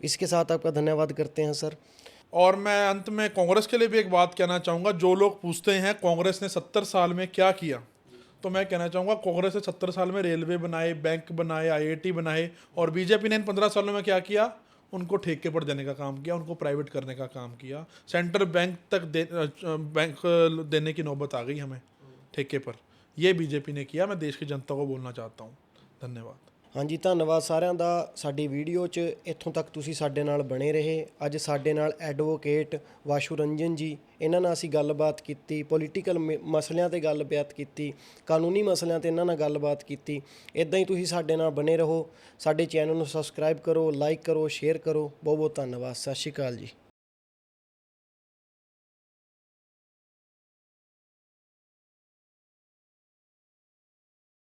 इसके साथ आपका धन्यवाद करते हैं सर। और मैं अंत में कांग्रेस के लिए भी एक बात कहना चाहूँगा। जो लोग पूछते हैं कांग्रेस ने 70 साल में क्या किया, तो मैं कहना चाहूँगा कांग्रेस ने 70 साल में रेलवे बनाए, बैंक बनाए, IIT बनाए, और बीजेपी ने इन 15 सालों में क्या किया? उनको ठेके पर देने का काम किया, उनको प्राइवेट करने का काम किया। सेंट्रल बैंक तक बैंक देने की नौबत आ गई हमें ठेके पर। ये बीजेपी ने किया। मैं देश की जनता को बोलना चाहता हूँ। धन्यवाद। ਹਾਂਜੀ, ਧੰਨਵਾਦ ਸਾਰਿਆਂ ਦਾ। ਸਾਡੀ ਵੀਡੀਓ 'ਚ ਇੱਥੋਂ ਤੱਕ ਤੁਸੀਂ ਸਾਡੇ ਨਾਲ ਬਣੇ ਰਹੇ। ਅੱਜ ਸਾਡੇ ਨਾਲ ਐਡਵੋਕੇਟ ਵਾਸ਼ੂ ਰੰਜਨ ਜੀ, ਇਹਨਾਂ ਨਾਲ ਅਸੀਂ ਗੱਲਬਾਤ ਕੀਤੀ, ਪੋਲੀਟੀਕਲ ਮਸਲਿਆਂ 'ਤੇ ਗੱਲਬਾਤ ਕੀਤੀ, ਕਾਨੂੰਨੀ ਮਸਲਿਆਂ 'ਤੇ ਇਹਨਾਂ ਨਾਲ ਗੱਲਬਾਤ ਕੀਤੀ। ਇੱਦਾਂ ਹੀ ਤੁਸੀਂ ਸਾਡੇ ਨਾਲ ਬਣੇ ਰਹੋ। ਸਾਡੇ ਚੈਨਲ ਨੂੰ ਸਬਸਕ੍ਰਾਈਬ ਕਰੋ, ਲਾਈਕ ਕਰੋ, ਸ਼ੇਅਰ ਕਰੋ। ਬਹੁਤ ਬਹੁਤ ਧੰਨਵਾਦ। ਸਤਿ ਸ਼੍ਰੀ ਅਕਾਲ ਜੀ।